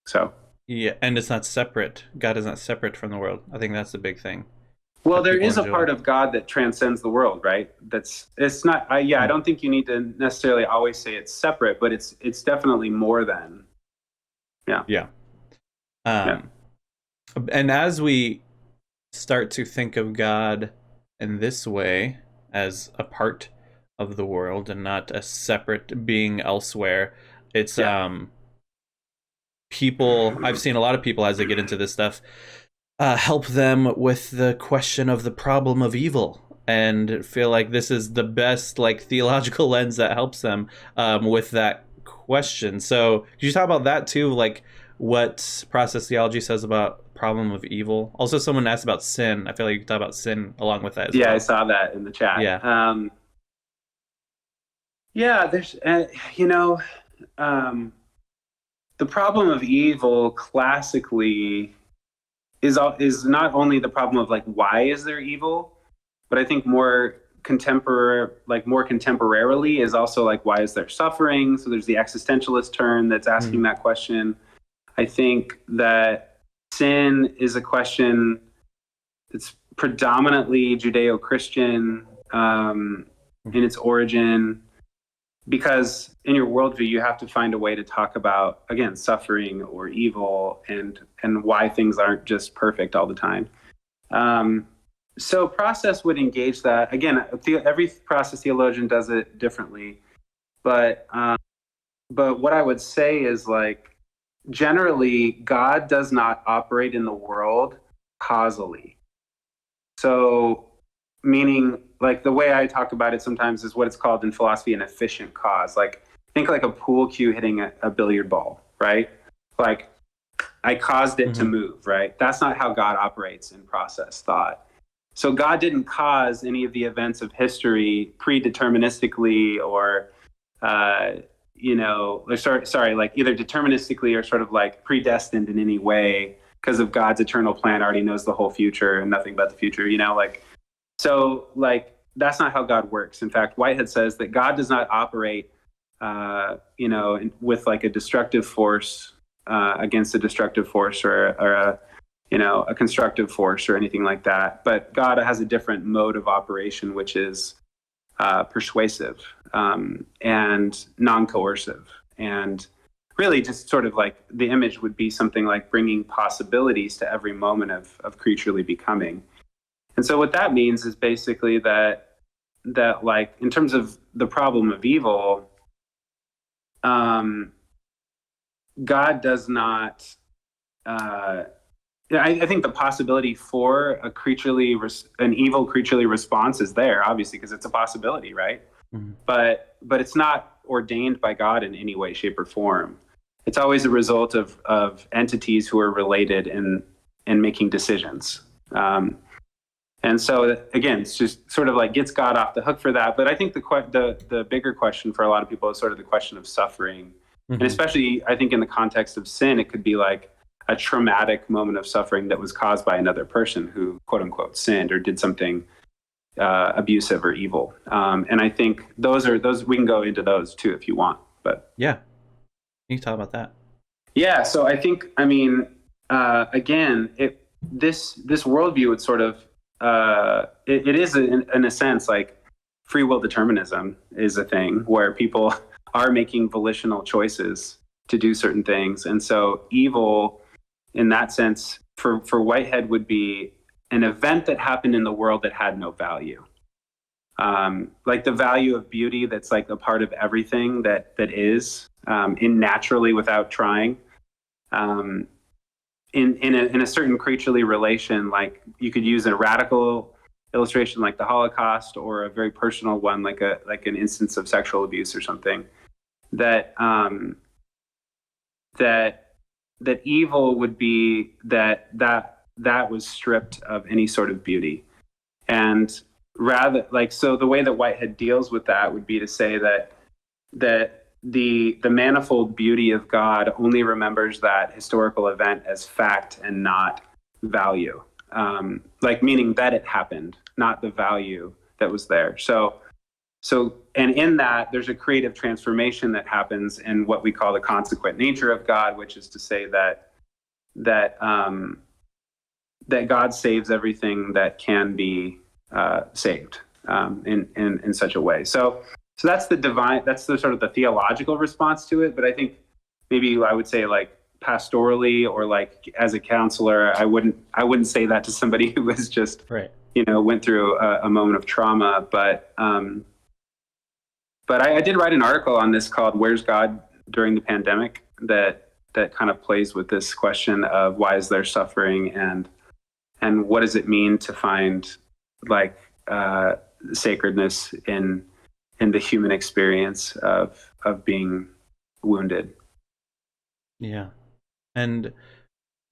So. Yeah, and it's not separate. God is not separate from the world. I think that's the big thing. Well, there is a part of God that transcends the world, right? It's not. I don't think you need to necessarily always say it's separate, but it's definitely more than. Yeah. Yeah. And as we start to think of God in this way, as a part of the world and not a separate being elsewhere, it's people. I've seen a lot of people as they get into this stuff. Help them with the question of the problem of evil, and feel like this is the best theological lens that helps them with that question. So could you talk about that too, like what process theology says about problem of evil? Also, someone asked about sin. I feel like you could talk about sin along with that as well. I saw that in the chat. There's the problem of evil classically is not only the problem of why is there evil, but I think more more contemporarily is also like, why is there suffering? So there's the existentialist turn that's asking that question. I think that sin is a question that's predominantly Judeo-Christian in its origin, because in your worldview, you have to find a way to talk about, again, suffering or evil and why things aren't just perfect all the time. So process would engage that. Again, every process theologian does it differently. But what I would say is, like, generally, God does not operate in the world causally. So, meaning, like, the way I talk about it sometimes is what it's called in philosophy an efficient cause. Like, think like a pool cue hitting a billiard ball, right? Like, I caused it to move, right? That's not how God operates in process thought. So God didn't cause any of the events of history predeterministically or, like either deterministically or sort of like predestined in any way, because of God's eternal plan already knows the whole future and nothing but the future, So, like, that's not how God works. In fact, Whitehead says that God does not operate, with like a destructive force against a destructive force or a constructive force or anything like that. But God has a different mode of operation, which is persuasive and non-coercive. And really just sort of like the image would be something like bringing possibilities to every moment of creaturely becoming. And so what that means is basically that like, in terms of the problem of evil, God does not, I think the possibility for an evil creaturely response is there, obviously, because it's a possibility, right? Mm-hmm. But it's not ordained by God in any way, shape, or form. It's always a result of entities who are related in making decisions. And so, again, it's just sort of like gets God off the hook for that. But I think the bigger question for a lot of people is sort of the question of suffering. Mm-hmm. And especially, I think in the context of sin, it could be like a traumatic moment of suffering that was caused by another person who, quote unquote, sinned or did something abusive or evil. And I think those we can go into those too if you want. But yeah, you can talk about that. Yeah. So I think, again, this worldview would sort of it is in a sense like free will determinism is a thing where people are making volitional choices to do certain things. And so evil in that sense for Whitehead would be an event that happened in the world that had no value. Like the value of beauty that's like a part of everything that is in naturally without trying. In a certain creaturely relation, like you could use a radical illustration like the Holocaust, or a very personal one like an instance of sexual abuse or something, that evil would be that was stripped of any sort of beauty. And rather, like, so the way that Whitehead deals with that would be to say that the manifold beauty of God only remembers that historical event as fact and not value. Like, meaning that it happened, not the value that was there. So, and in that, there's a creative transformation that happens in what we call the consequent nature of God, which is to say that God saves everything that can be saved in such a way. So that's the sort of the theological response to it. But I think maybe I would say, like, pastorally or like as a counselor, I wouldn't say that to somebody who was just right, went through a moment of trauma. But I did write an article on this called "Where's God During the Pandemic?" that kind of plays with this question of why is there suffering and what does it mean to find like sacredness in the human experience of being wounded. Yeah. And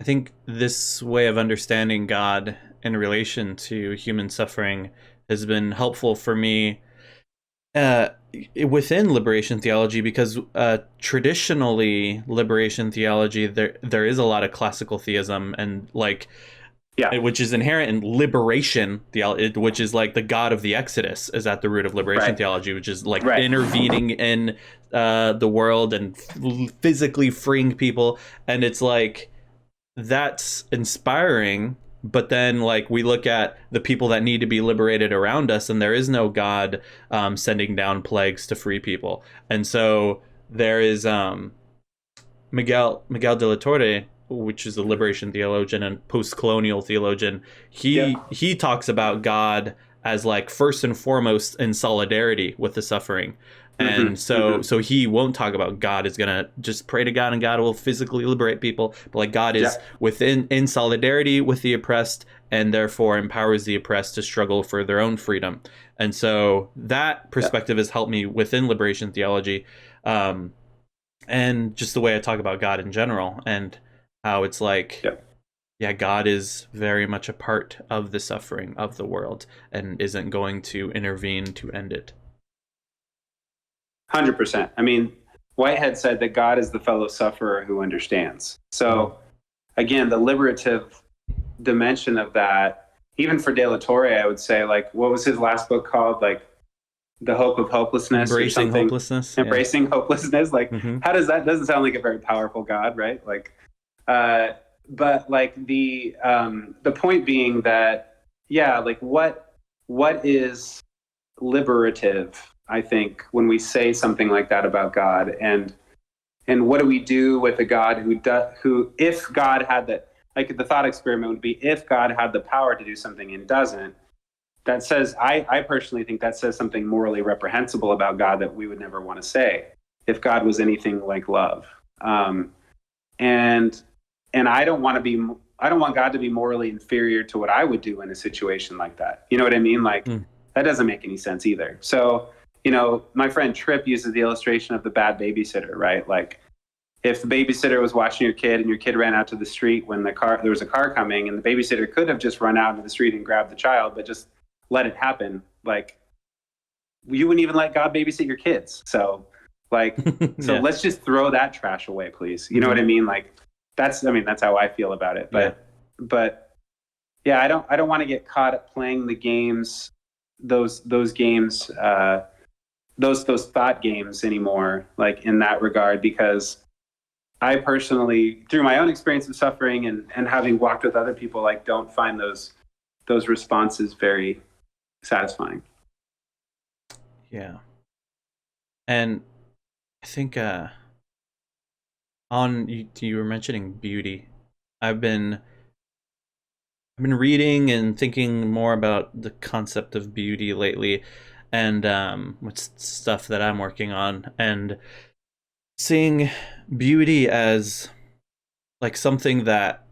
I think this way of understanding God in relation to human suffering has been helpful for me within liberation theology, because traditionally liberation theology, there is a lot of classical theism, and like Yeah. which is inherent in liberation theology, which is like the God of the Exodus is at the root of liberation Right. theology, which is like Right. intervening in the world and physically freeing people. And it's like, that's inspiring. But then, like, we look at the people that need to be liberated around us, and there is no God sending down plagues to free people. And so there is Miguel de la Torre, which is a liberation theologian and post-colonial theologian. He talks about God as like first and foremost in solidarity with the suffering. And so he won't talk about God is gonna just pray to God and God will physically liberate people, but like God is in solidarity with the oppressed and therefore empowers the oppressed to struggle for their own freedom. And so that perspective has helped me within liberation theology. And just the way I talk about God in general, and how it's like, God is very much a part of the suffering of the world and isn't going to intervene to end it. 100%. I mean, Whitehead said that God is the fellow sufferer who understands. So again, the liberative dimension of that, even for De La Torre, I would say, like, what was his last book called? Like, The Hope of Hopelessness. Embracing hopelessness. Embracing hopelessness. Like, how does that, doesn't sound like a very powerful God, right? Like, but like the point being that, like what is liberative, I think, when we say something like that about God, and what do we do with a God who, if God had that, like the thought experiment would be, if God had the power to do something and doesn't, that says, I personally think that says something morally reprehensible about God that we would never want to say if God was anything like love. And I don't want God to be morally inferior to what I would do in a situation like that. You know what I mean? Like, that doesn't make any sense either. So, you know, my friend Tripp uses the illustration of the bad babysitter, right? Like, if the babysitter was watching your kid and your kid ran out to the street when there was a car coming, and the babysitter could have just run out into the street and grabbed the child, but just let it happen. Like, you wouldn't even let God babysit your kids. So like, let's just throw that trash away, please. You know what I mean? Like, that's how I feel about it. But I don't want to get caught up playing the games, those games, those thought games anymore, like in that regard, because I personally, through my own experience of suffering and having walked with other people, like, don't find those responses very satisfying. Yeah. And I think you were mentioning beauty. I've been reading and thinking more about the concept of beauty lately, and with stuff that I'm working on, and seeing beauty as like something that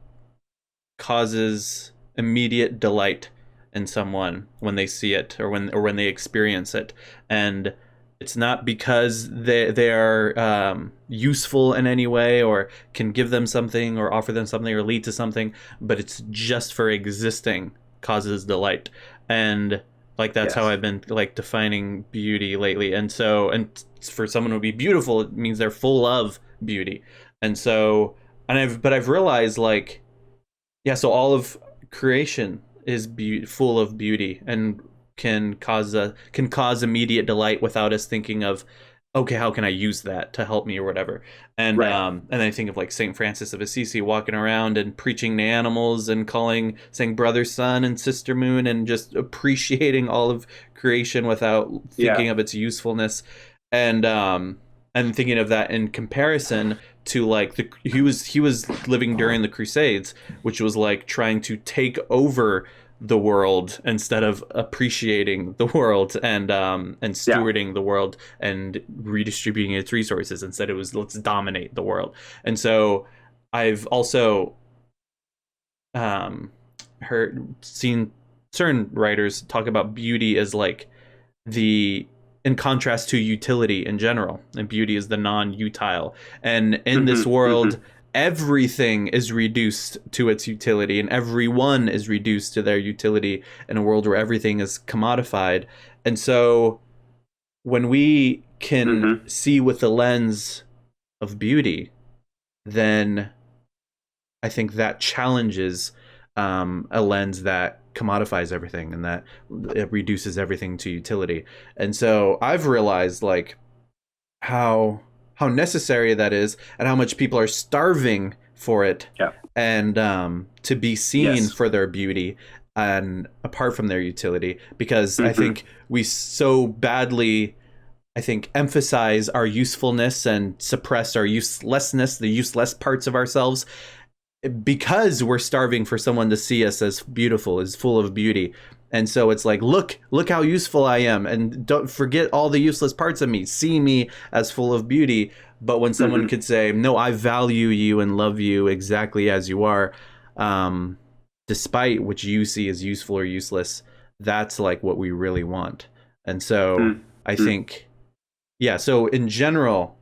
causes immediate delight in someone when they see it or when they experience it. And it's not because they are useful in any way or can give them something or offer them something or lead to something, but it's just for existing causes delight. And like, that's how I've been like defining beauty lately. And so, and for someone to be beautiful, it means they're full of beauty. And so, but I've realized, like, so all of creation is full of beauty and can cause immediate delight without us thinking of, okay, how can I use that to help me or whatever. And and I think of like Saint Francis of Assisi walking around and preaching to animals and saying brother sun and sister moon, and just appreciating all of creation without thinking of its usefulness. And thinking of that in comparison to like he was living during the Crusades, which was like trying to take over the world instead of appreciating the world and stewarding the world and redistributing its resources. Instead, it was, let's dominate the world. And so I've also seen certain writers talk about beauty as like in contrast to utility in general, and beauty is the non-utile. And in this world, everything is reduced to its utility, and everyone is reduced to their utility in a world where everything is commodified. And so when we can see with the lens of beauty, then I think that challenges a lens that commodifies everything and that it reduces everything to utility. And so I've realized like how necessary that is and how much people are starving for it. Yeah. And to be seen Yes. for their beauty and apart from their utility, because I think we so badly emphasize our usefulness and suppress our uselessness, the useless parts of ourselves, because we're starving for someone to see us as beautiful, as full of beauty. And so it's like, look how useful I am, and don't forget all the useless parts of me. See me as full of beauty. But when someone could say, no, I value you and love you exactly as you are, despite what you see as useful or useless, that's like what we really want. And so I think, yeah, so in general,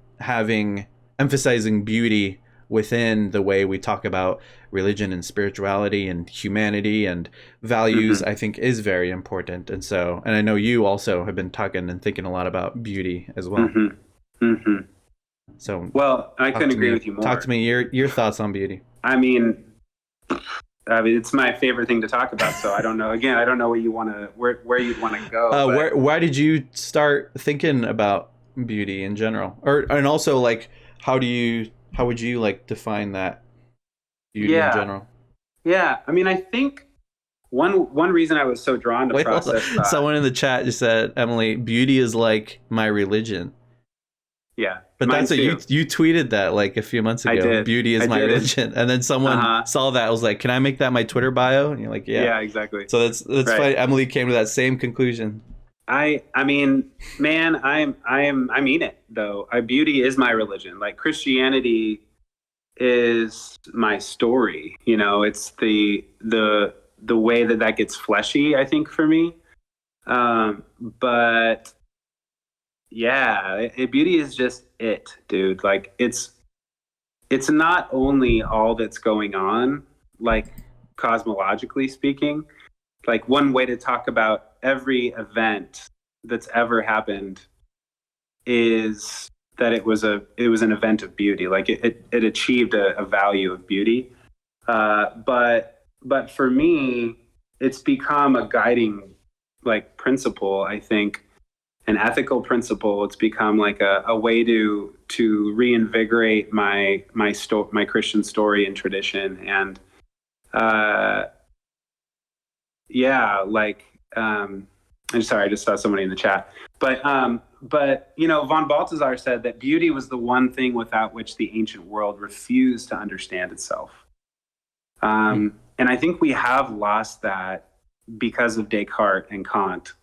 emphasizing beauty within the way we talk about religion and spirituality and humanity and values, I think is very important. And so, and I know you also have been talking and thinking a lot about beauty as well. So, well, I couldn't agree with you more. Talk to me your thoughts on beauty. I mean, it's my favorite thing to talk about. So I don't know. Again, I don't know what you want to, where you'd want to go. Why did you start thinking about beauty in general, and also like how would you like define that beauty in general? Yeah, I mean, I think one reason I was so drawn to process thought. Someone in the chat just said, Emily, beauty is like my religion. Yeah, but that's what you tweeted that like a few months ago. I did. Beauty is my religion, and then someone saw that. I was like, can I make that my Twitter bio? And you're like, yeah, exactly. So that's right. Funny. Emily came to that same conclusion. I mean, man, I mean it though. Beauty is my religion. Like Christianity is my story. You know, it's the way that gets fleshy, I think, for me. But yeah, beauty is just it, dude. Like it's not only all that's going on, like cosmologically speaking. Like one way to talk about every event that's ever happened is that it was an event of beauty. Like it achieved a value of beauty. But for me, it's become a guiding like principle, I think, an ethical principle. It's become like a way to reinvigorate my Christian story and tradition. And I'm sorry, I just saw somebody in the chat. But you know, von Balthasar said that beauty was the one thing without which the ancient world refused to understand itself. And I think we have lost that because of Descartes and Kant.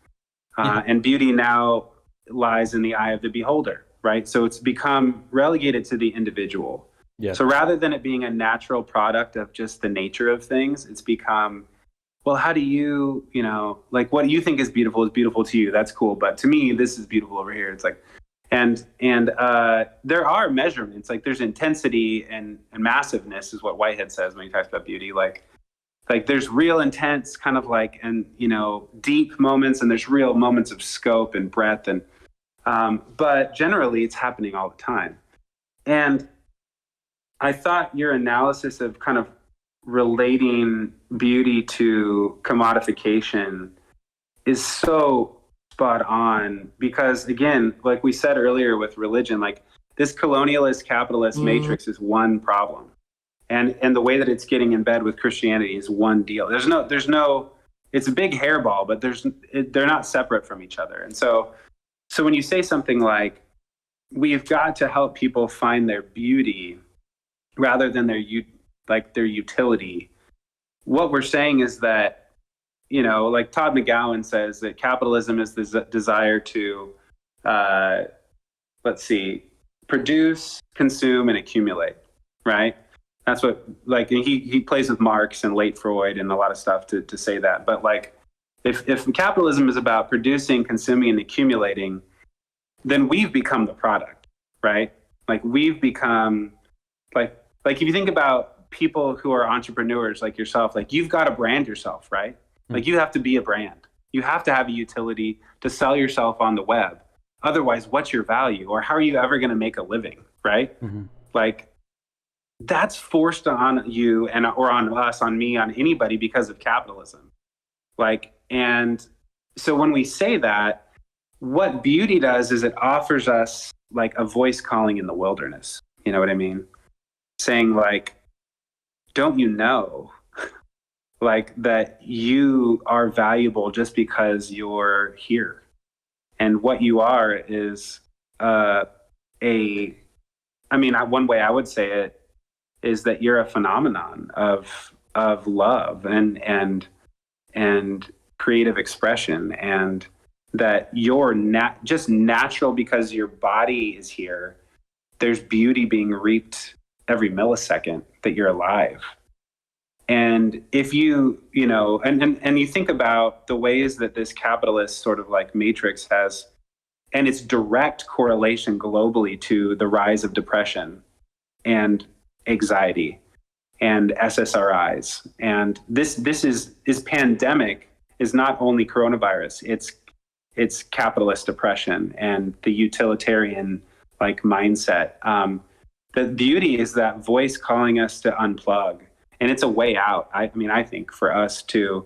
And beauty now lies in the eye of the beholder, right? So it's become relegated to the individual. Yeah. So rather than it being a natural product of just the nature of things, it's become, well, how do you know, like what you think is beautiful to you. That's cool. But to me, this is beautiful over here. It's like, and there are measurements, like there's intensity and massiveness is what Whitehead says when he talks about beauty. Like there's real intense kind of like, and you know, deep moments, and there's real moments of scope and breadth. And, but generally it's happening all the time. And I thought your analysis of kind of relating beauty to commodification is so spot on, because again, like we said earlier with religion, like this colonialist capitalist matrix is one problem, and the way that it's getting in bed with Christianity is one deal. There's no it's a big hairball, but they're not separate from each other. And so when you say something like we've got to help people find their beauty rather than their utility, what we're saying is that, you know, like Todd McGowan says that capitalism is the desire to, produce, consume, and accumulate, right? That's what, like, he plays with Marx and late Freud and a lot of stuff to say that. But like, if capitalism is about producing, consuming, and accumulating, then we've become the product, right? Like we've become like if you think about people who are entrepreneurs like yourself, like you've got to brand yourself, right? Like you have to be a brand. You have to have a utility to sell yourself on the web. Otherwise, what's your value, or how are you ever going to make a living, right? Like that's forced on you and or on us, on me, on anybody because of capitalism. Like, and so when we say that, what beauty does is it offers us like a voice calling in the wilderness. You know what I mean? Saying like, don't you know, like that you are valuable just because you're here, and what you are is one way I would say it is that you're a phenomenon of love and creative expression, and that you're just natural because your body is here. There's beauty being reaped every millisecond that you're alive. And if you know, and you think about the ways that this capitalist sort of like matrix has, and its direct correlation globally to the rise of depression and anxiety and SSRIs. And this is pandemic is not only coronavirus, it's capitalist oppression and the utilitarian like mindset. The beauty is that voice calling us to unplug, and it's a way out. I think for us to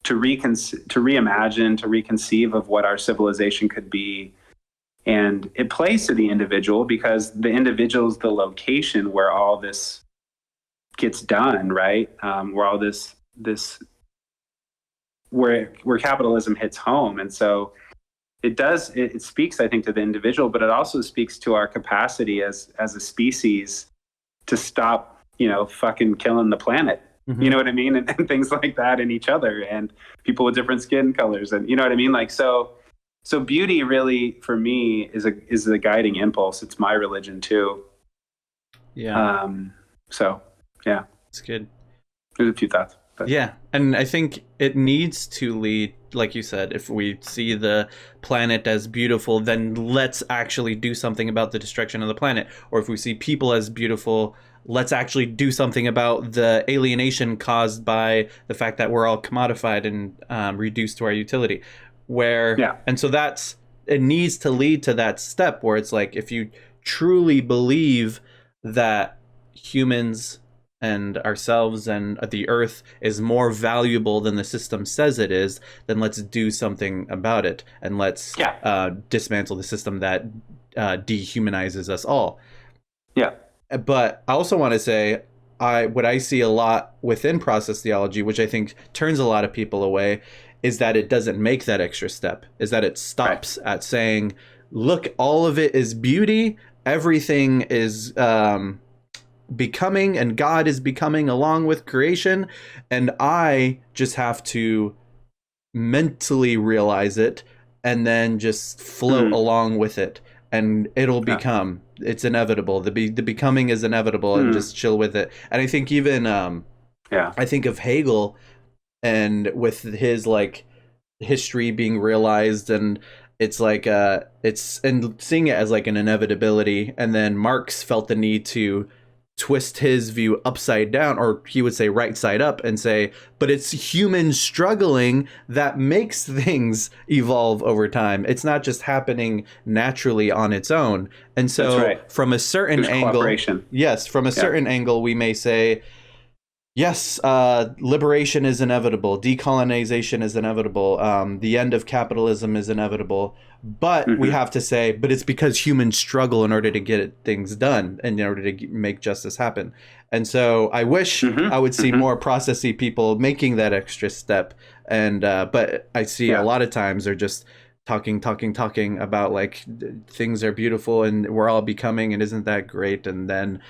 reimagine, to reconceive of what our civilization could be. And it plays to the individual because the individual is the location where all this gets done, right? Where all this where capitalism hits home. And so it speaks, I think, to the individual, but it also speaks to our capacity as a species to stop, fucking killing the planet. Mm-hmm. You know what I mean? And things like that, and each other, and people with different skin colors, and you know what I mean? Like, so beauty really for me is a guiding impulse. It's my religion too. Yeah. So yeah. It's good. There's a few thoughts. But. Yeah. And I think it needs to lead, like you said, if we see the planet as beautiful, then let's actually do something about the destruction of the planet. Or if we see people as beautiful, let's actually do something about the alienation caused by the fact that we're all commodified and reduced to our utility. And so it needs to lead to that step where it's like, if you truly believe that humans and ourselves and the earth is more valuable than the system says it is, then let's do something about it, and let's dismantle the system that dehumanizes us all. Yeah. But I also want to say, what I see a lot within process theology, which I think turns a lot of people away, is that it doesn't make that extra step, is that it stops at saying, look, all of it is beauty, everything is becoming, and God is becoming along with creation, and I just have to mentally realize it and then just float along with it, and it'll become, it's inevitable. The becoming is inevitable, and just chill with it. And I think even I think of Hegel, and with his like history being realized, and it's like and seeing it as like an inevitability, and then Marx felt the need to twist his view upside down, or he would say right side up, and say, but it's human struggling that makes things evolve over time. It's not just happening naturally on its own. And so from a certain angle, certain angle, we may say, yes, liberation is inevitable, decolonization is inevitable, the end of capitalism is inevitable, but we have to say, but it's because humans struggle in order to get things done and in order to make justice happen. And so I wish I would see more processy people making that extra step. And but I see a lot of times they're just talking about like things are beautiful and we're all becoming, and isn't that great? And then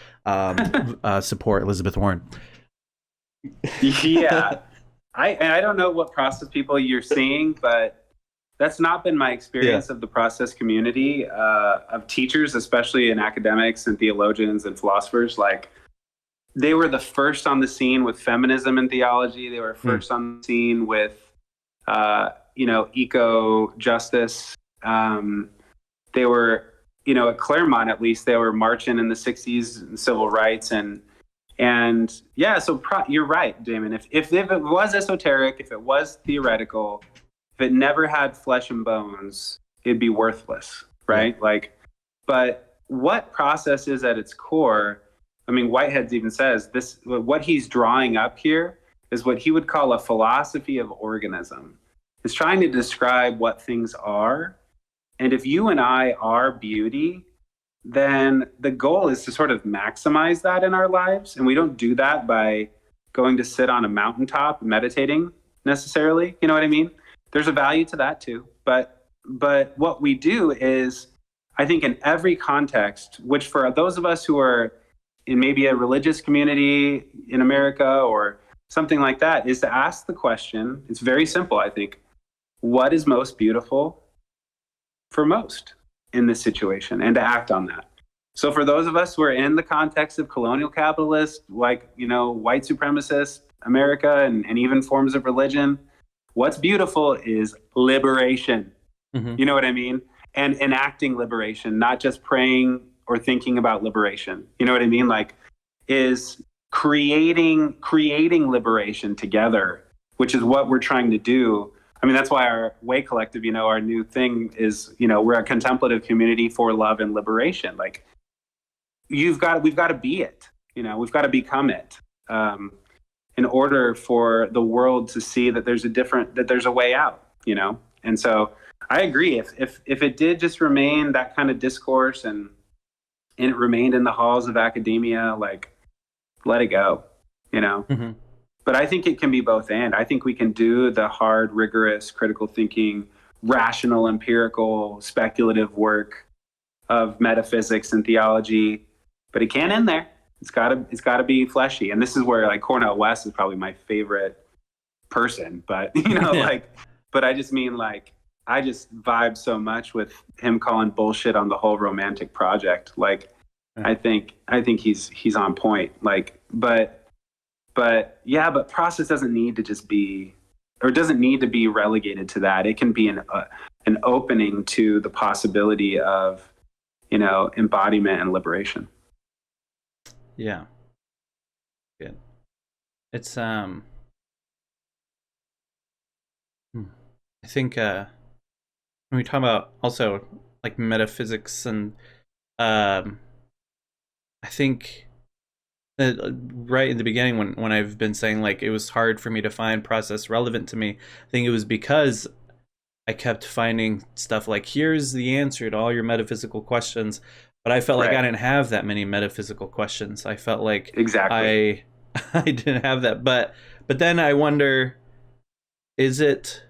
support Elizabeth Warren. Yeah. I don't know what process people you're seeing, but that's not been my experience of the process community, of teachers, especially in academics and theologians and philosophers. Like, they were the first on the scene with feminism and theology. They were first on the scene with, eco justice. They were, at Claremont, at least, they were marching in the 60s and civil rights. And so you're right, Damon. If it was esoteric, if it was theoretical, if it never had flesh and bones, it'd be worthless, right? But what process is at its core, I mean, Whitehead even says this, what he's drawing up here is what he would call a philosophy of organism. It's trying to describe what things are. And if you and I are beauty, then the goal is to sort of maximize that in our lives. And we don't do that by going to sit on a mountaintop meditating necessarily. You know what I mean? There's a value to that too. But what we do is, I think in every context, which for those of us who are in maybe a religious community in America or something like that, is to ask the question, it's very simple, I think, what is most beautiful for most in this situation, and to act on that. So for those of us who are in the context of colonial capitalist, like, white supremacist America and even forms of religion, what's beautiful is liberation. Mm-hmm. You know what I mean? And enacting liberation, not just praying or thinking about liberation. You know what I mean? Like, is creating liberation together, which is what we're trying to do. I mean, that's why our Way Collective, our new thing is, we're a contemplative community for love and liberation. Like, we've got to be it. We've got to become it, in order for the world to see that there's a way out. And so I agree. If it did just remain that kind of discourse and it remained in the halls of academia, like, let it go. Mm-hmm. But I think it can be both and. I think we can do the hard, rigorous, critical thinking, rational, empirical, speculative work of metaphysics and theology, but it can't end there. It's gotta be fleshy. And this is where, like, Cornel West is probably my favorite person. But but I just mean, like, I just vibe so much with him calling bullshit on the whole romantic project. Like, I think he's on point. Like, but process doesn't need to just be, or doesn't need to be relegated to that. It can be an opening to the possibility of, embodiment and liberation. Yeah. Good. It's I think when we talk about also like metaphysics and I think right in the beginning when I've been saying, like, it was hard for me to find process relevant to me, I think it was because I kept finding stuff like, here's the answer to all your metaphysical questions, but I felt like I didn't have that many metaphysical questions. I felt like exactly I didn't have that, but then I wonder, is it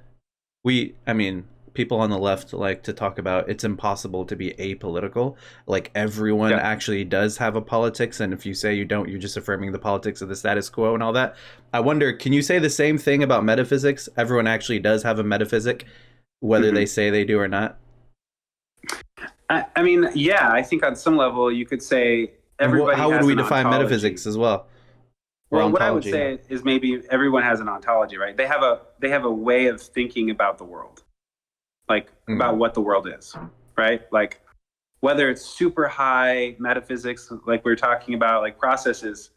people on the left like to talk about it's impossible to be apolitical. Like, everyone actually does have a politics, and if you say you don't, you're just affirming the politics of the status quo and all that. I wonder, can you say the same thing about metaphysics? Everyone actually does have a metaphysic, whether they say they do or not. I mean, yeah, I think on some level you could say everybody. How would we define ontology. Metaphysics as well? Well, what I would say is maybe everyone has an ontology, right? They have a way of thinking about the world. Like, about what the world is, right? Like, whether it's super high metaphysics, like we were talking about, like processes,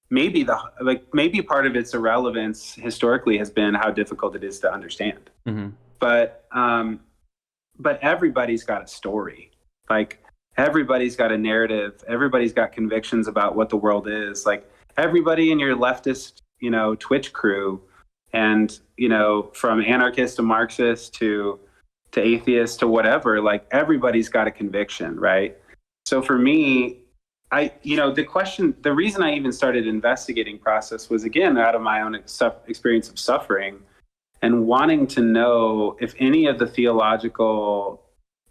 maybe part of its irrelevance historically has been how difficult it is to understand. Mm-hmm. But everybody's got a story. Like, everybody's got a narrative. Everybody's got convictions about what the world is. Like, everybody in your leftist, Twitch crew, and, from anarchist to Marxist to atheist to whatever, like, everybody's got a conviction, right? So for me, the reason I even started investigating process was, again, out of my own experience of suffering and wanting to know if any of the theological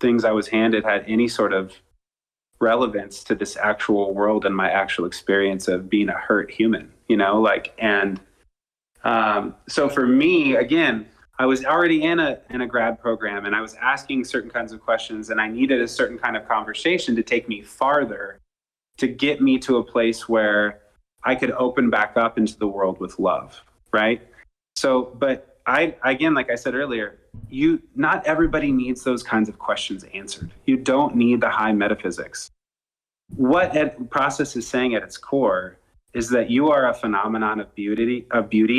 things I was handed had any sort of relevance to this actual world and my actual experience of being a hurt human, so for me, again, I was already in a grad program, and I was asking certain kinds of questions, and I needed a certain kind of conversation to take me farther, to get me to a place where I could open back up into the world with love, right? So, but again, like I said earlier, not everybody needs those kinds of questions answered. You don't need the high metaphysics. What process is saying at its core is that you are a phenomenon of beauty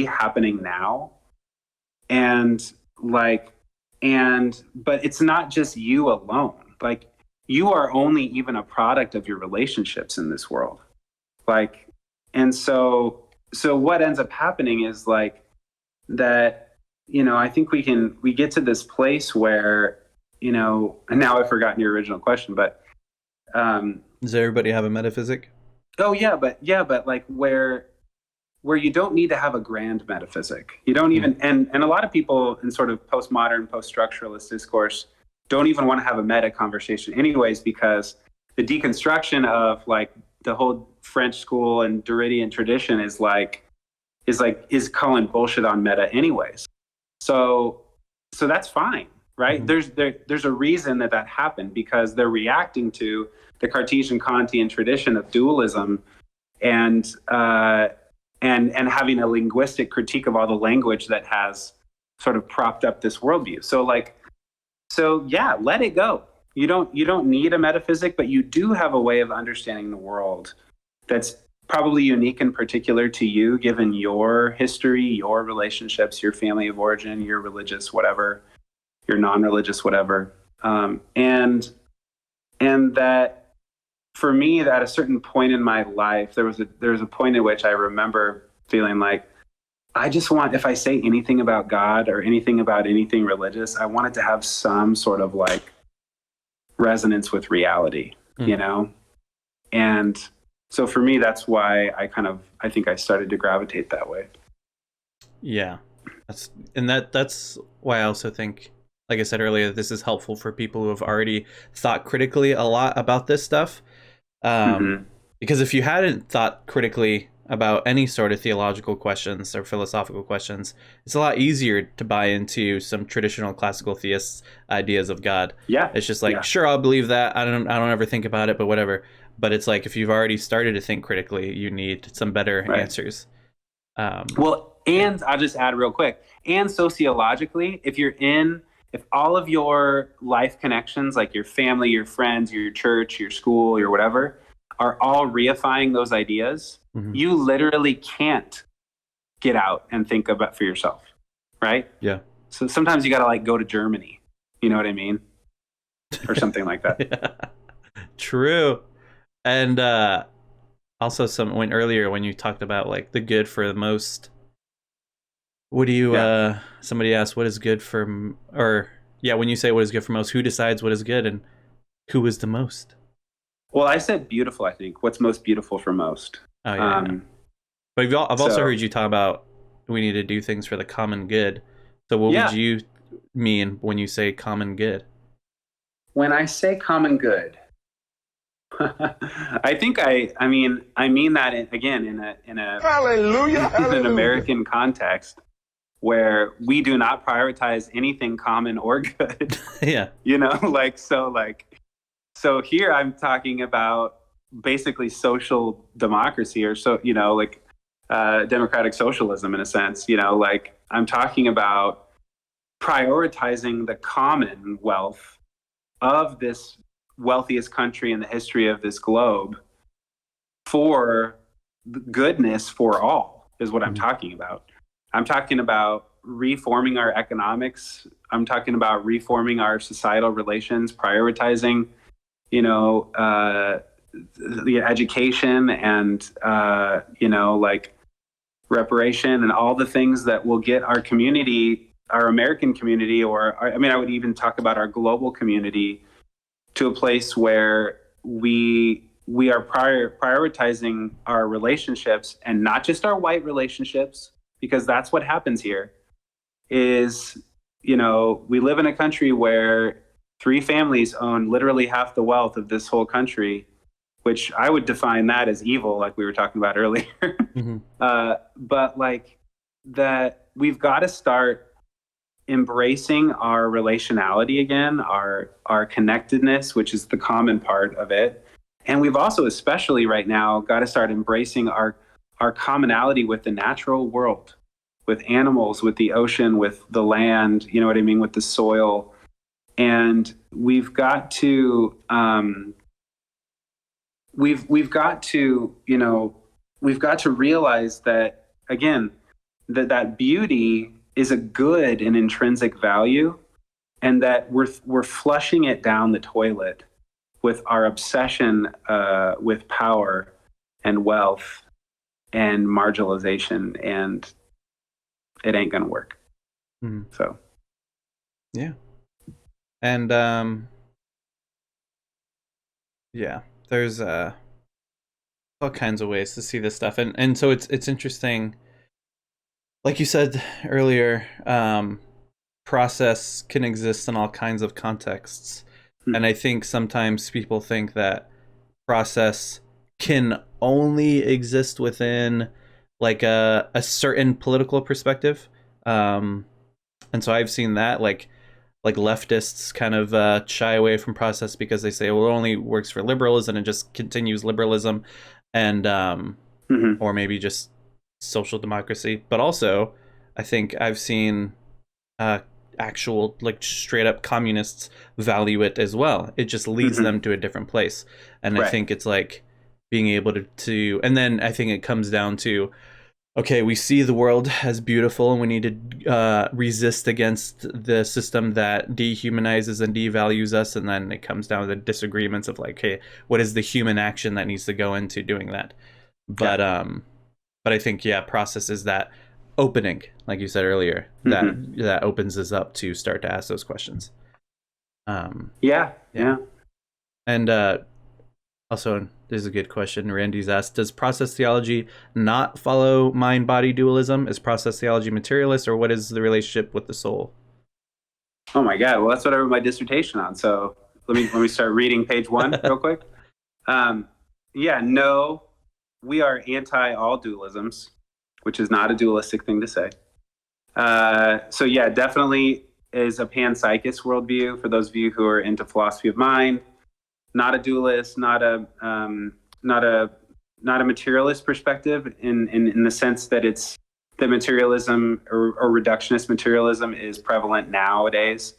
happening now. But it's not just you alone. Like, you are only even a product of your relationships in this world. Like, and so what ends up happening is like that, I think we get to this place where, and now I've forgotten your original question, but does everybody have a metaphysic? oh yeah, but like where you don't need to have a grand metaphysic. You don't even, and a lot of people in sort of postmodern, post-structuralist discourse don't even want to have a meta conversation anyways, because the deconstruction of like the whole French school and Derridian tradition is calling bullshit on meta anyways. So that's fine, right? There's a reason that happened, because they're reacting to the Cartesian Kantian tradition of dualism and having a linguistic critique of all the language that has sort of propped up this worldview. So yeah, let it go. You don't need a metaphysic, but you do have a way of understanding the world that's probably unique and particular to you, given your history, your relationships, your family of origin, your religious whatever, your non-religious whatever, and that. For me, at a certain point in my life, there was a point at which I remember feeling like, I just want, if I say anything about God or anything about anything religious, I want it to have some sort of like resonance with reality, And so for me, that's why I think I started to gravitate that way. Yeah. That's why I also think, like I said earlier, this is helpful for people who have already thought critically a lot about this stuff. Because if you hadn't thought critically about any sort of theological questions or philosophical questions, it's a lot easier to buy into some traditional classical theists' ideas of God. Yeah, it's just like, sure, I'll believe that. I don't ever think about it, but whatever. But it's like, if you've already started to think critically, you need some better answers. And I'll just add real quick. And sociologically, if all of your life connections, like your family, your friends, your church, your school, your whatever, are all reifying those ideas, you literally can't get out and think about for yourself, right? Yeah. So sometimes you got to like go to Germany, you know what I mean? Or something like that. Yeah. True. And also earlier when you talked about like the good for the most, what do you, somebody asked what is good for, when you say what is good for most, who decides what is good and who is the most? Well, I said beautiful, I think. What's most beautiful for most. Oh, yeah. But I've also heard you talk about we need to do things for the common good. So what would you mean when you say common good? When I say common good, I think I mean that in a hallelujah, in an American context, where we do not prioritize anything common or good. Yeah. So here I'm talking about basically social democracy, or democratic socialism in a sense, I'm talking about prioritizing the commonwealth of this wealthiest country in the history of this globe for goodness for all is what I'm talking about. I'm talking about reforming our economics. I'm talking about reforming our societal relations, prioritizing, the education and, reparation and all the things that will get our community, our American community, I would even talk about our global community, to a place where we are prioritizing our relationships, and not just our white relationships, because that's what happens here is, we live in a country where 3 families own literally half the wealth of this whole country, which I would define that as evil, like we were talking about earlier. But like that, we've got to start embracing our relationality again, our connectedness, which is the common part of it. And we've also, especially right now, got to start embracing our commonality with the natural world, with animals, with the ocean, with the land, you know what I mean, with the soil. And we've got to we've got to realize that, again, that beauty is a good and intrinsic value, and that we're flushing it down the toilet with our obsession with power and wealth and marginalization, and it ain't gonna work. So yeah. And yeah, there's all kinds of ways to see this stuff, and so it's interesting, like you said earlier, process can exist in all kinds of contexts. And I think sometimes people think that process can only exist within like a certain political perspective. And so I've seen that like leftists kind of shy away from process because they say, well, it only works for liberalism and just continues liberalism, and or maybe just social democracy. But also, I think I've seen actual like straight up communists value it as well. It just leads them to a different place. And I think it's like being able to and then I think it comes down to, okay, we see the world as beautiful and we need to resist against the system that dehumanizes and devalues us. And then it comes down to the disagreements of like, hey, what is the human action that needs to go into doing that? But I think, yeah, process is that opening, like you said earlier, that opens us up to start to ask those questions. Yeah. And also, there's a good question. Randy's asked, does process theology not follow mind-body dualism? Is process theology materialist, or what is the relationship with the soul? Oh my God! Well, that's what I wrote my dissertation on. So let me start reading page 1 real quick. Yeah, no, we are anti all dualisms, which is not a dualistic thing to say. So yeah, definitely is a panpsychist worldview for those of you who are into philosophy of mind. Not a dualist, not a materialist perspective in the sense that it's the materialism or reductionist materialism is prevalent nowadays.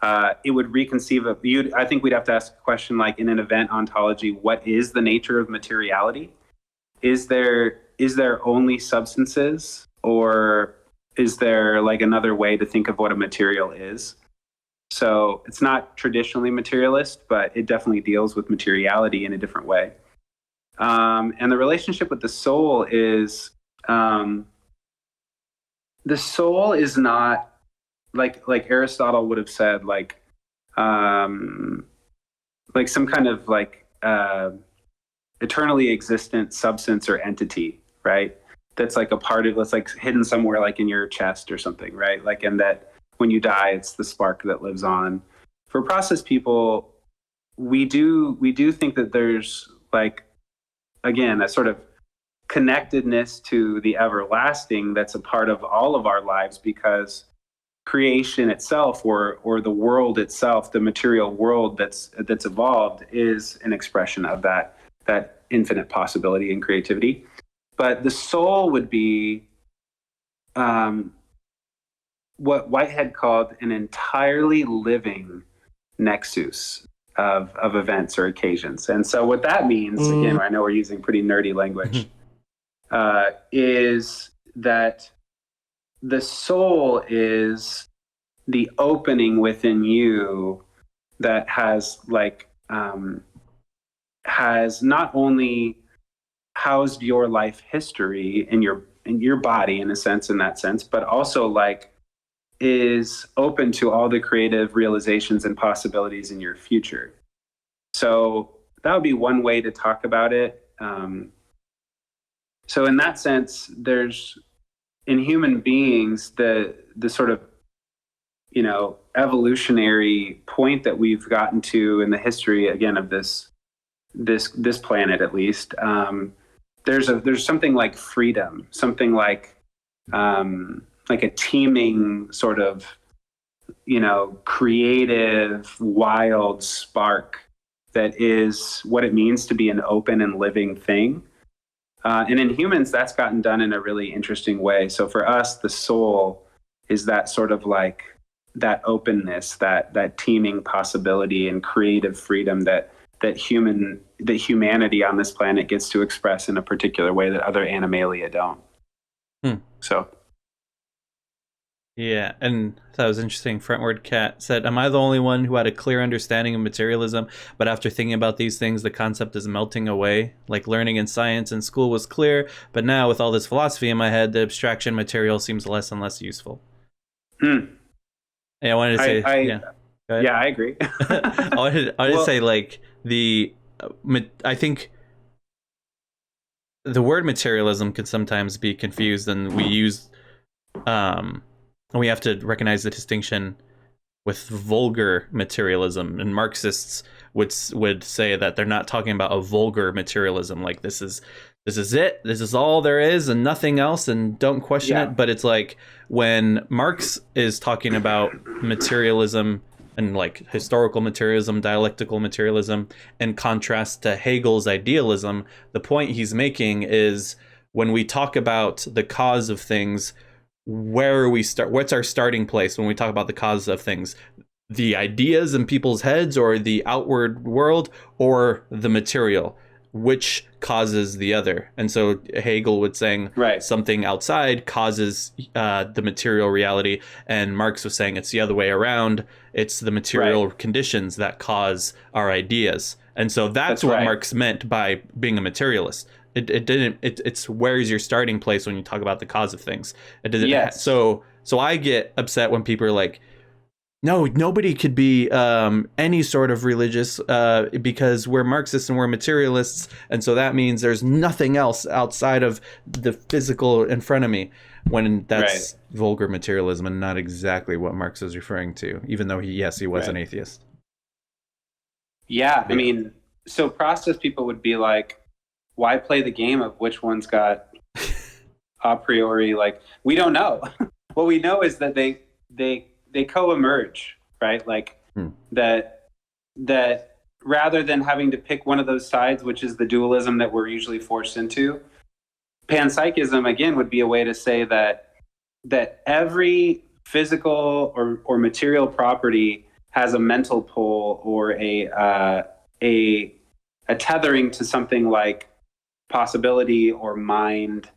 It would reconceive of you. I think we'd have to ask a question like, in an event ontology, what is the nature of materiality? Is there only substances, or is there like another way to think of what a material is? So it's not traditionally materialist, but it definitely deals with materiality in a different way. And the relationship with the soul is not like Aristotle would have said, like some kind of like eternally existent substance or entity, right? That's like a part of, that's like hidden somewhere, like in your chest or something, right? Like, and that when you die, it's the spark that lives on. For process people, we do think that there's like, again, a sort of connectedness to the everlasting that's a part of all of our lives, because creation itself, or the world itself, the material world that's evolved, is an expression of that infinite possibility and creativity. But the soul would be what Whitehead called an entirely living nexus of events or occasions. And so what that means, again, I know we're using pretty nerdy language, is that the soul is the opening within you that has like has not only housed your life history in your body, in a sense, in that sense, but also like is open to all the creative realizations and possibilities in your future. So that would be one way to talk about it. So in that sense, there's, in human beings, the sort of, evolutionary point that we've gotten to in the history, again, of this planet, at least, there's something like freedom, something like a teeming sort of, creative, wild spark that is what it means to be an open and living thing. And in humans, that's gotten done in a really interesting way. So for us, the soul is that sort of like that openness, that teeming possibility and creative freedom that humanity on this planet gets to express in a particular way that other animalia don't. So Yeah, and that was interesting. Frontward Cat said, "Am I the only one who had a clear understanding of materialism? But after thinking about these things, the concept is melting away. Like learning in science in school was clear, but now with all this philosophy in my head, the abstraction material seems less and less useful." Hmm. Yeah, I wanted to say, I yeah. Go ahead. yeah, I agree. I wanted to Well, say like I think the word materialism can sometimes be confused, and um, we have to recognize the distinction with vulgar materialism, and Marxists would say that they're not talking about a vulgar materialism, like this is all there is and nothing else, and don't question yeah, it. But it's like when Marx is talking about materialism and like historical materialism, dialectical materialism, in contrast to Hegel's idealism, the point he's making is when we talk about the cause of things, where are we start? What's our starting place when we talk about the cause of things? The ideas in people's heads, or the outward world, or the material? Which causes the other? And so Hegel was saying right, something outside causes the material reality, and Marx was saying it's the other way around. It's the right. material conditions that cause our ideas. And so that's That's what right. Marx meant by being a materialist. It didn't. It's where's your starting place when you talk about the cause of things. It didn't. Yes. So I get upset when people are like, no, nobody could be any sort of religious because we're Marxists and we're materialists, and so that means there's nothing else outside of the physical in front of me. When Right. that's vulgar materialism and not exactly what Marx is referring to, even though he was an Right. atheist. Yeah. I But yeah. mean, so process people would be like, why play the game of which one's got a priori? Like, we don't know. What we know is that they co-emerge, right? Like Hmm. that rather than having to pick one of those sides, which is the dualism that we're usually forced into, panpsychism again would be a way to say that every physical or material property has a mental pole or a tethering to something like possibility or mind,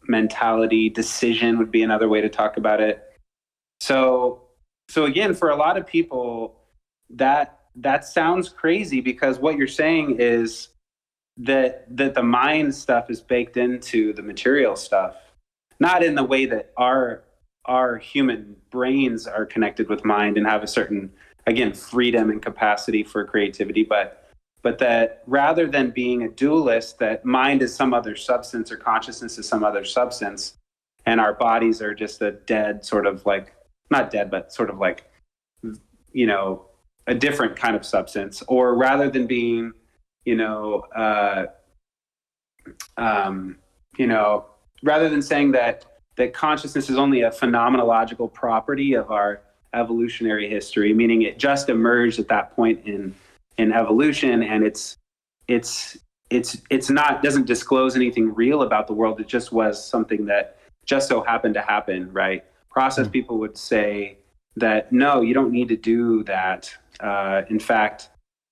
mentality, decision would be another way to talk about it. So so again, for a lot of people, that sounds crazy because what you're saying is that the mind stuff is baked into the material stuff, not in the way that our human brains are connected with mind and have a certain, again, freedom and capacity for creativity, but that rather than being a dualist, that mind is some other substance or consciousness is some other substance, and our bodies are just a dead sort of like, not dead, but sort of like, you know, a different kind of substance, or rather than being, you know, you know, rather than saying that consciousness is only a phenomenological property of our evolutionary history, meaning it just emerged at that point in evolution, and it's not, doesn't disclose anything real about the world. It just was something that just so happened to happen, right? Process Hmm. people would say that no, you don't need to do that. In fact,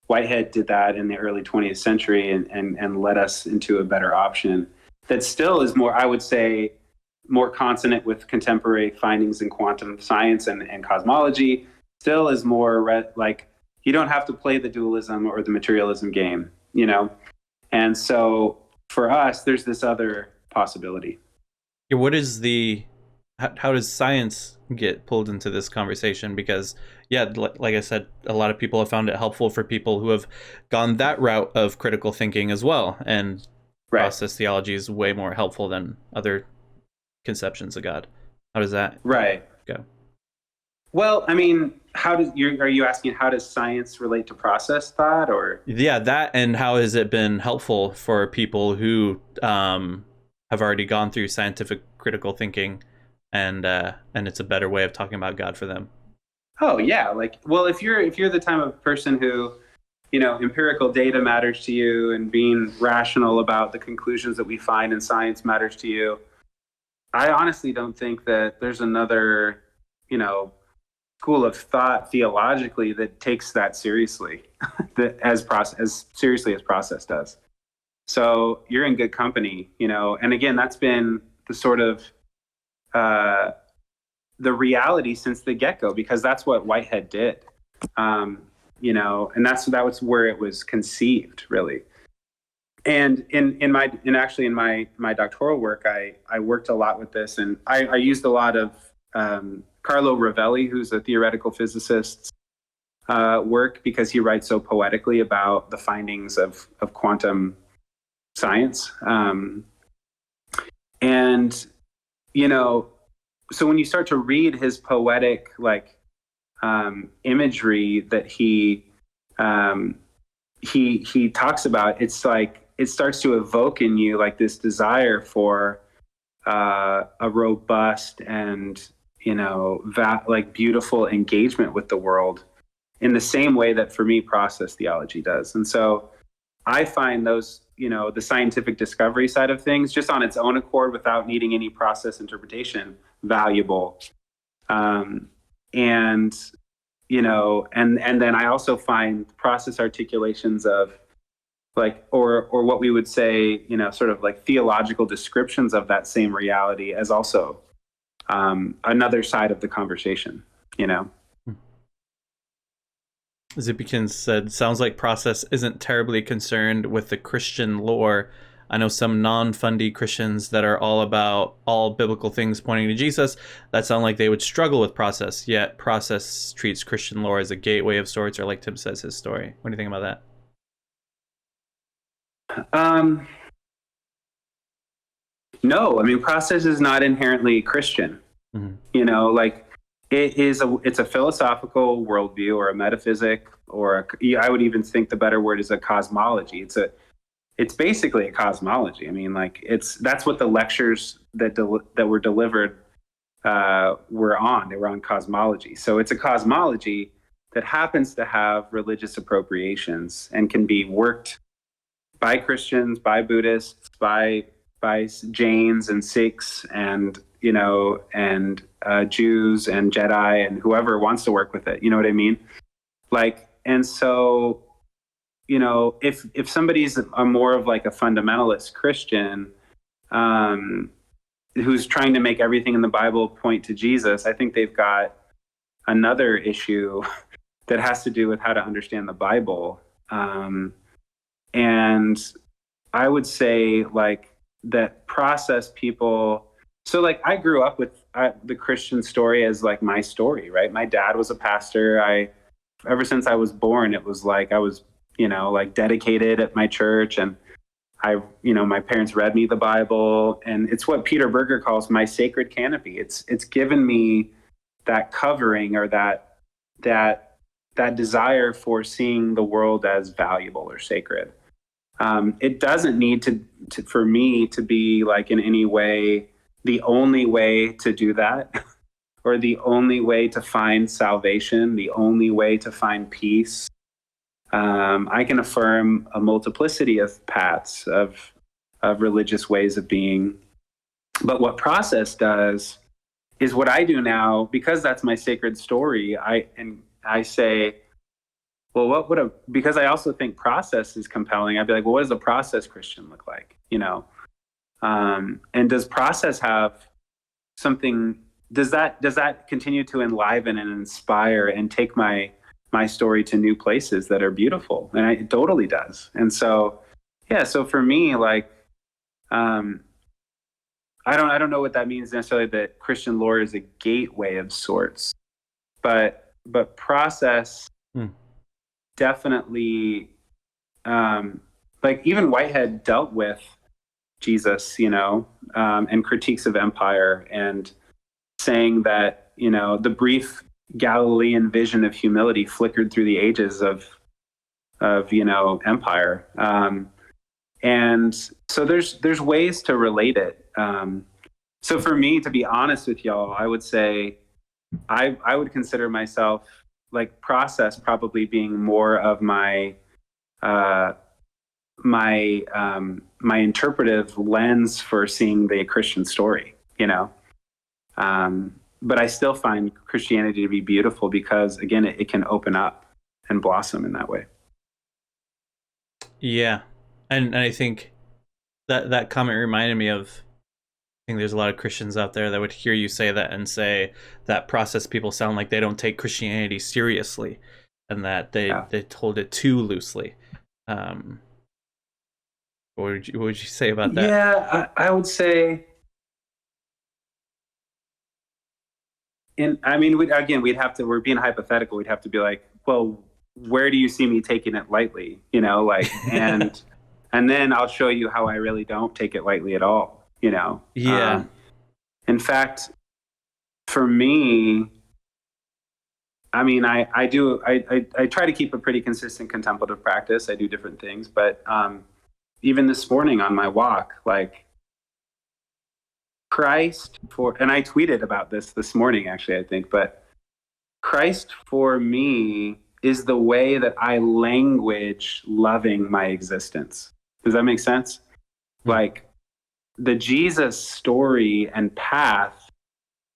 Whitehead did that in the early 20th century and led us into a better option that still is more, I would say, more consonant with contemporary findings in quantum science and cosmology, still is more like you don't have to play the dualism or the materialism game, you know? And so for us, there's this other possibility. Yeah, what is the how does science get pulled into this conversation? Because yeah, like I said, a lot of people have found it helpful for people who have gone that route of critical thinking as well, and Right. process theology is way more helpful than other conceptions of God. How does that Right. go? Well, I mean, are you asking how does science relate to process thought or? Yeah, that, and how has it been helpful for people who have already gone through scientific critical thinking, and it's a better way of talking about God for them. Oh yeah, like, well, if you're the type of person who, you know, empirical data matters to you and being rational about the conclusions that we find in science matters to you, I honestly don't think that there's another, you know, school of thought theologically that takes that seriously, that as seriously as process does. So you're in good company, you know. And again, that's been the sort of uh, the reality since the get-go, because that's what Whitehead did. You know, and that was where it was conceived, really. And in my doctoral work, I worked a lot with this, and I used a lot of Carlo Rovelli, who's a theoretical physicist, work, because he writes so poetically about the findings of quantum science. And, you know, so when you start to read his poetic, like, imagery that he talks about, it's like it starts to evoke in you like this desire for a robust and, you know, like beautiful engagement with the world, in the same way that for me process theology does. And so I find those, you know, the scientific discovery side of things, just on its own accord, without needing any process interpretation, valuable. And, you know, and then I also find process articulations of, like, or what we would say, you know, sort of like theological descriptions of that same reality as also another side of the conversation, you know. Zipikins said, sounds like process isn't terribly concerned with the Christian lore. I know some non-fundy Christians that are all about all biblical things pointing to Jesus that sound like they would struggle with process, yet process treats Christian lore as a gateway of sorts, or like Tim says, his story. What do you think about that? No, I mean, process is not inherently Christian. Mm-hmm. You know, like, it's a philosophical worldview, or a metaphysic, or I would even think the better word is a cosmology. It's basically a cosmology. I mean, like, that's what the lectures that were delivered were on. They were on cosmology. So it's a cosmology that happens to have religious appropriations and can be worked by Christians, by Buddhists, by Jains and Sikhs, and, you know, and Jews and Jedi, and whoever wants to work with it. You know what I mean? Like, and so, you know, if somebody's a more of like a fundamentalist Christian, who's trying to make everything in the Bible point to Jesus, I think they've got another issue that has to do with how to understand the Bible. And I would say, like, that process people. So, like, I grew up with the Christian story as like my story, right? My dad was a pastor. Ever since I was born, it was like I was, you know, like, dedicated at my church, and you know, my parents read me the Bible, and it's what Peter Berger calls my sacred canopy. It's given me that covering, or that desire for seeing the world as valuable or sacred. It doesn't need to for me to be, like, in any way the only way to do that, or the only way to find salvation, the only way to find peace. I can affirm a multiplicity of paths of religious ways of being. But what process does is what I do now, because that's my sacred story. I say, well, because I also think process is compelling. I'd be like, well, what does a process Christian look like? You know, and does process have something? Does that continue to enliven and inspire and take my story to new places that are beautiful? And it totally does. And so, yeah. So for me, like, I don't know what that means necessarily, that Christian lore is a gateway of sorts, but process definitely, like, even Whitehead dealt with Jesus, you know, and critiques of empire, and saying that, you know, the brief Galilean vision of humility flickered through the ages of you know, empire. And so there's ways to relate it. So for me, to be honest with y'all, I would say I would consider myself, like, process probably being more of my my interpretive lens for seeing the Christian story, you know. But I still find Christianity to be beautiful because, again, it can open up and blossom in that way. Yeah. And I think that comment reminded me of, think there's a lot of Christians out there that would hear you say that and say that process people sound like they don't take Christianity seriously, and that they hold it too loosely. What would you say about that? Yeah, I would say, we'd have to, we're being hypothetical. We'd have to be like, well, where do you see me taking it lightly? And then I'll show you how I really don't take it lightly at all. Yeah. In fact, for me, I try to keep a pretty consistent contemplative practice. I do different things, but even this morning on my walk, like and I tweeted about this morning, actually, I think, but Christ for me is the way that I language loving my existence. Does that make sense? Mm-hmm. Like the Jesus story and path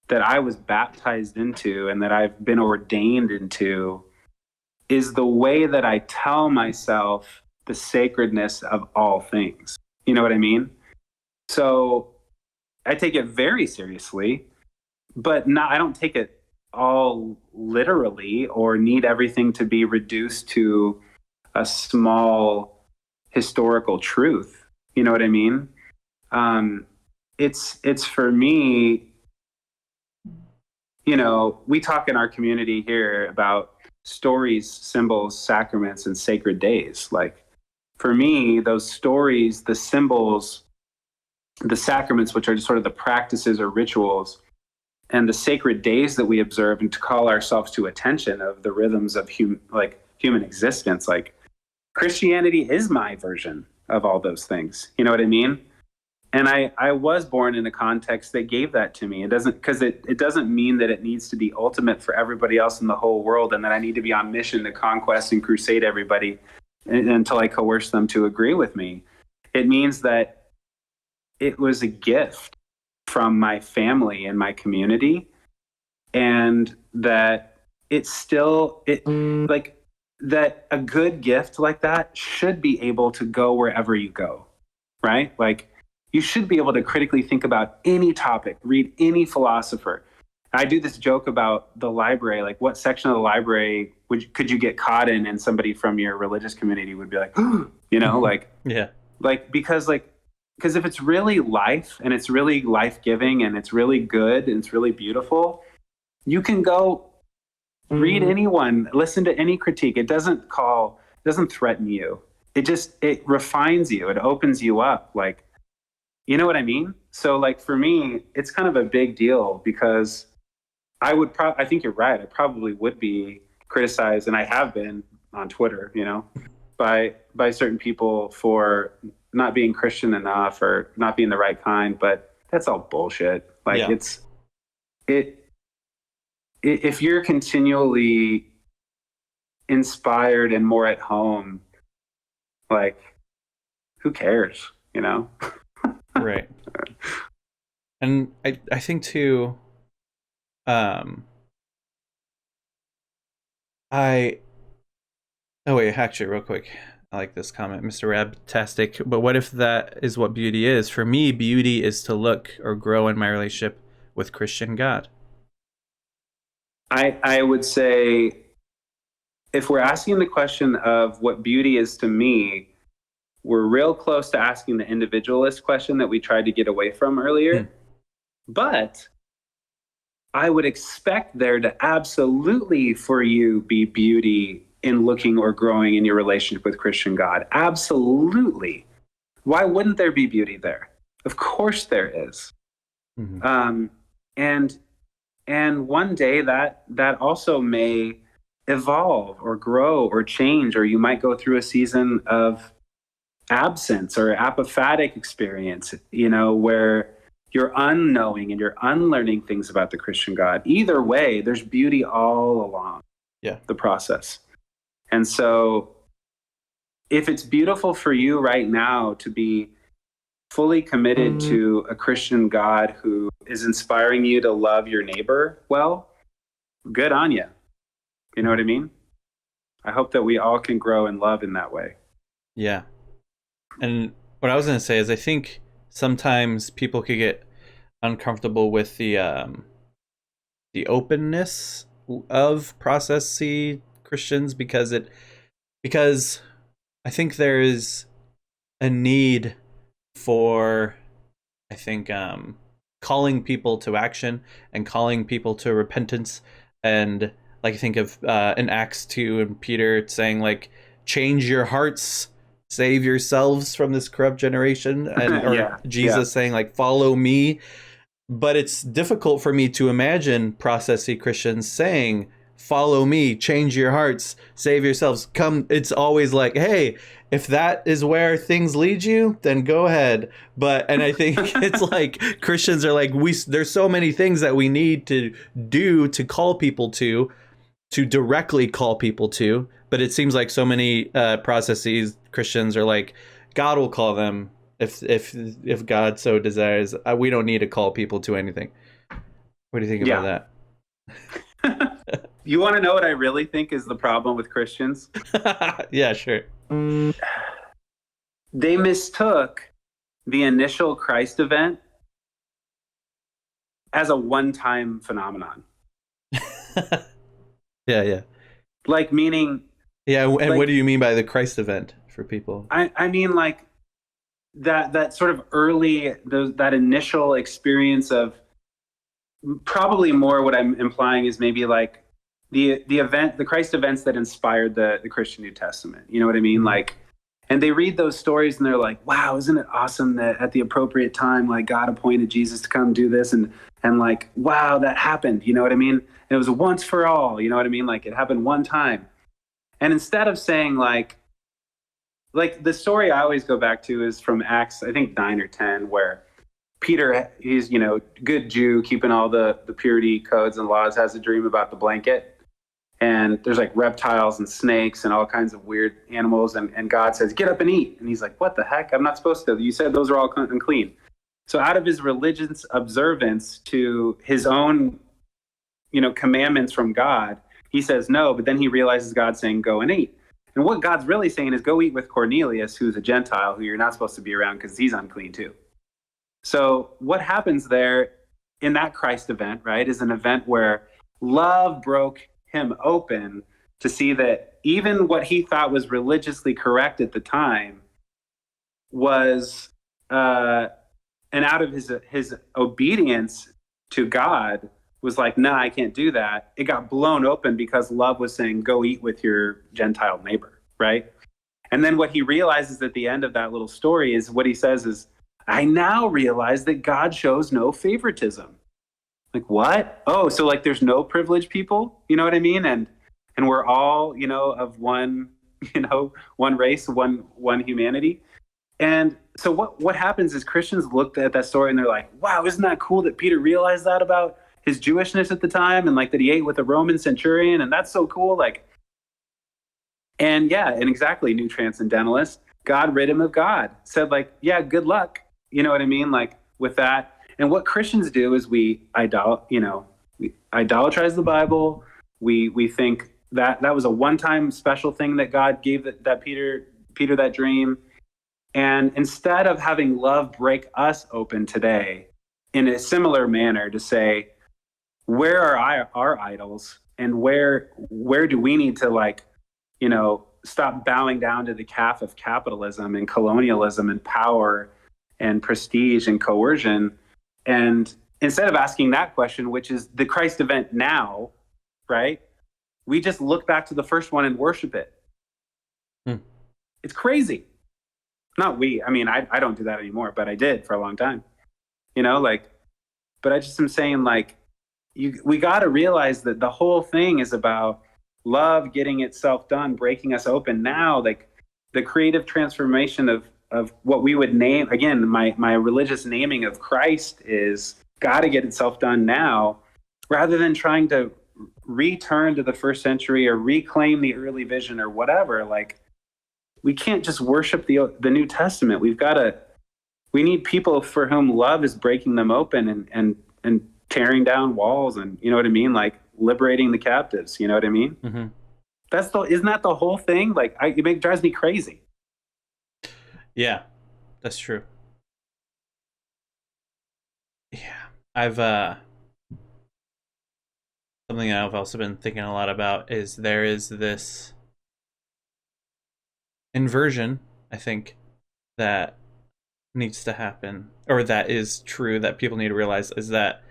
that I was baptized into and that I've been ordained into is the way that I tell myself the sacredness of all things. You know what I mean? So I take it very seriously, but I don't take it all literally or need everything to be reduced to a small historical truth. You know what I mean? It's for me, we talk in our community here about stories, symbols, sacraments, and sacred days. Like for me, those stories, the symbols, the sacraments, which are just sort of the practices or rituals, and the sacred days that we observe and to call ourselves to attention of the rhythms of human existence. Like Christianity is my version of all those things. You know what I mean? And I was born in a context that gave that to me. It doesn't mean that it needs to be ultimate for everybody else in the whole world and that I need to be on mission to conquest and crusade everybody until I coerce them to agree with me. It means that it was a gift from my family and my community, and that that a good gift like that should be able to go wherever you go, right? Like you should be able to critically think about any topic, read any philosopher. I do this joke about the library, like what section of the library could you get caught in, and somebody from your religious community would be like, because if it's really life and it's really life-giving and it's really good and it's really beautiful, you can go read anyone, listen to any critique. It doesn't threaten you. It refines you. It opens you up. Like, you know what I mean? So like for me, it's kind of a big deal because I think you're right. I probably would be criticized, and I have been on Twitter, by certain people for not being Christian enough or not being the right kind, but that's all bullshit. Like if you're continually inspired and more at home, like who cares, Right. And I think too, actually real quick, I like this comment, Mr. Rabtastic. But what if that is what beauty is? For me, beauty is to look or grow in my relationship with Christian God. I would say, if we're asking the question of what beauty is to me, we're real close to asking the individualist question that we tried to get away from earlier. But I would expect there to absolutely for you be beauty in looking or growing in your relationship with Christian God. Absolutely. Why wouldn't there be beauty there? Of course there is. Mm-hmm. And one day that also may evolve or grow or change, or you might go through a season of absence or apophatic experience, where you're unknowing and you're unlearning things about the Christian God. Either way, there's beauty all along the process. And so if it's beautiful for you right now to be fully committed to a Christian God who is inspiring you to love your neighbor, well, good on you. You know what I mean? I hope that we all can grow in love in that way. Yeah. And what I was going to say is I think sometimes people could get uncomfortable with the openness of process Christians because I think there is a need for, I think, calling people to action and calling people to repentance. And like, I think of in Acts 2 and Peter saying, like, change your hearts, save yourselves from this corrupt generation. And or Jesus saying, like, follow me. But it's difficult for me to imagine processy Christians saying, follow me, change your hearts, save yourselves, come. It's always like, hey, if that is where things lead you, then go ahead. And I think it's like Christians are like, there's so many things that we need to do to call people to directly call people to. But it seems like so many processes Christians are like, God will call them if God so desires. We don't need to call people to anything. What do you think about that? You want to know what I really think is the problem with Christians? Yeah, sure. They mistook the initial Christ event as a one-time phenomenon. Yeah. Like, meaning... Yeah, and like, what do you mean by the Christ event for people? I mean, like, that sort of early, that initial experience of, probably more what I'm implying is maybe like the Christ events that inspired the Christian New Testament. You know what I mean? Like, and they read those stories and they're like, wow, isn't it awesome that at the appropriate time, like, God appointed Jesus to come do this, and like, wow, that happened. You know what I mean? And it was once for all. You know what I mean? Like, it happened one time. And instead of saying like the story I always go back to is from Acts, I think 9 or 10, where Peter, he's, good Jew, keeping all the purity codes and laws, has a dream about the blanket. And there's like reptiles and snakes and all kinds of weird animals. And God says, get up and eat. And he's like, what the heck? I'm not supposed to. You said those are all unclean. So out of his religious observance to his own, commandments from God, he says no, but then he realizes God saying, go and eat. And what God's really saying is go eat with Cornelius, who's a Gentile, who you're not supposed to be around because he's unclean too. So what happens there in that Christ event, right, is an event where love broke him open to see that even what he thought was religiously correct at the time was, and out of his obedience to God, was like, nah, I can't do that. It got blown open because love was saying, go eat with your Gentile neighbor, right? And then what he realizes at the end of that little story is what he says is, I now realize that God shows no favoritism. Like, what? Oh, so like there's no privileged people? You know what I mean? And we're all, of one, one race, one humanity. And so what happens is Christians looked at that story and they're like, wow, isn't that cool that Peter realized that about his Jewishness at the time, and like that he ate with a Roman centurion, and that's so cool. Like, and exactly, new transcendentalist, God rid him of God, said like, yeah, good luck. You know what I mean? Like with that. And what Christians do is we idolatrize the Bible. We think that was a one-time special thing that God gave that Peter that dream. And instead of having love break us open today in a similar manner to say, where are our idols, and where do we need to stop bowing down to the calf of capitalism and colonialism and power and prestige and coercion? And instead of asking that question, which is the Christ event now, right? We just look back to the first one and worship it. It's crazy. Not we. I mean, I don't do that anymore, but I did for a long time. But I just am saying, like, we got to realize that the whole thing is about love getting itself done, breaking us open now. Like the creative transformation of what we would name, again, my religious naming of Christ is got to get itself done now, rather than trying to return to the first century or reclaim the early vision or whatever. Like, we can't just worship the New Testament. We need people for whom love is breaking them open and tearing down walls, and you know what I mean, like liberating the captives. You know what I mean? Mm-hmm. Isn't that the whole thing? Like, it drives me crazy. Yeah, that's true. Yeah, I've something I've also been thinking a lot about is there is this inversion, I think, that needs to happen, or that is true, that people need to realize, is that,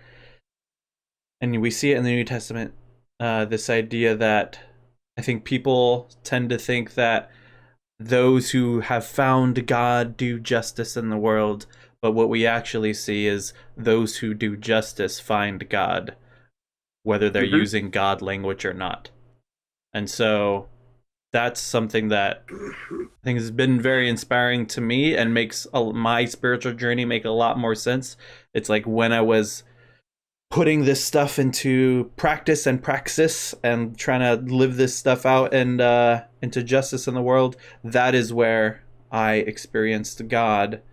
and we see it in the New Testament, this idea that I think people tend to think that those who have found God do justice in the world, but what we actually see is those who do justice find God, whether they're Mm-hmm. using God language or not. And so that's something that I think has been very inspiring to me and makes my spiritual journey make a lot more sense. It's like when I was putting this stuff into practice and praxis and trying to live this stuff out and into justice in the world, that is where I experienced God.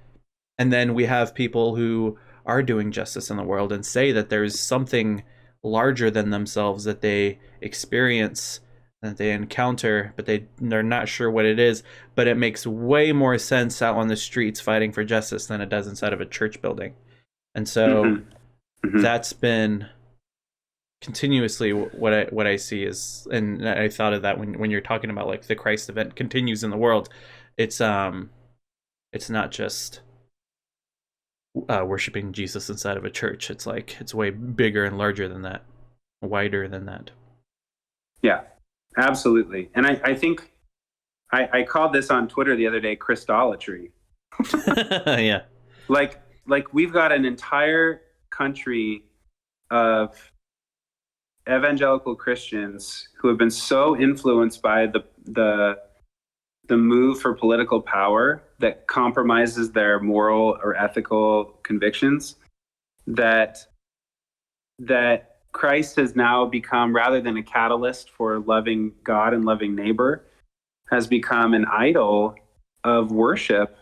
And then we have people who are doing justice in the world and say that there's something larger than themselves that they experience, that they encounter, but they're not sure what it is. But it makes way more sense out on the streets fighting for justice than it does inside of a church building. And so Mm-hmm. that's been continuously what I see is, and I thought of that when you're talking about like the Christ event continues in the world. It's not just worshiping Jesus inside of a church. It's like it's way bigger and larger than that, wider than that. Yeah, absolutely. And I think I called this on Twitter the other day Christolatry. Yeah. Like we've got an entire country of evangelical Christians who have been so influenced by the move for political power that compromises their moral or ethical convictions, that Christ has now become, rather than a catalyst for loving God and loving neighbor, has become an idol of worship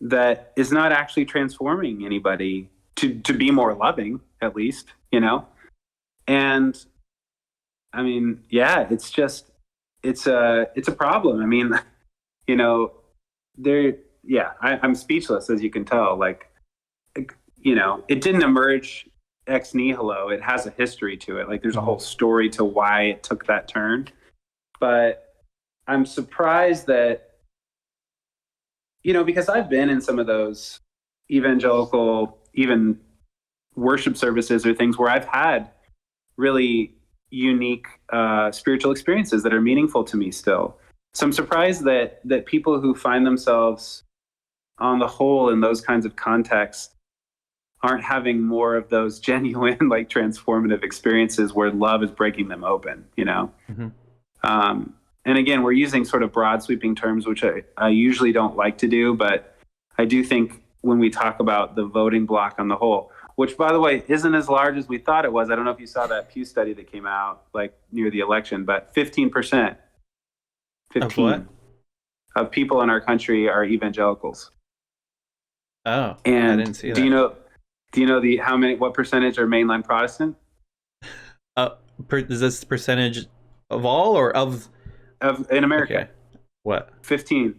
that is not actually transforming anybody to be more loving, at least, you know? And I mean, yeah, it's a problem. I mean, you know, I'm speechless, as you can tell. Like, you know, it didn't emerge ex nihilo. It has a history to it. Like, there's a whole story to why it took that turn. But I'm surprised that, you know, because I've been in some of those evangelical, even worship services or things where I've had really unique spiritual experiences that are meaningful to me still. So I'm surprised that people who find themselves on the whole in those kinds of contexts aren't having more of those genuine, like, transformative experiences where love is breaking them open, you know? Mm-hmm. And again, we're using sort of broad sweeping terms, which I usually don't like to do, but I do think when we talk about the voting bloc on the whole, which, by the way, isn't as large as we thought it was. I don't know if you saw that Pew study that came out like near the election, but 15%, of people in our country are evangelicals. Oh, and I didn't see that. Do you know what percentage are mainline Protestant? Is this percentage of all or of in America? Okay. What? 15.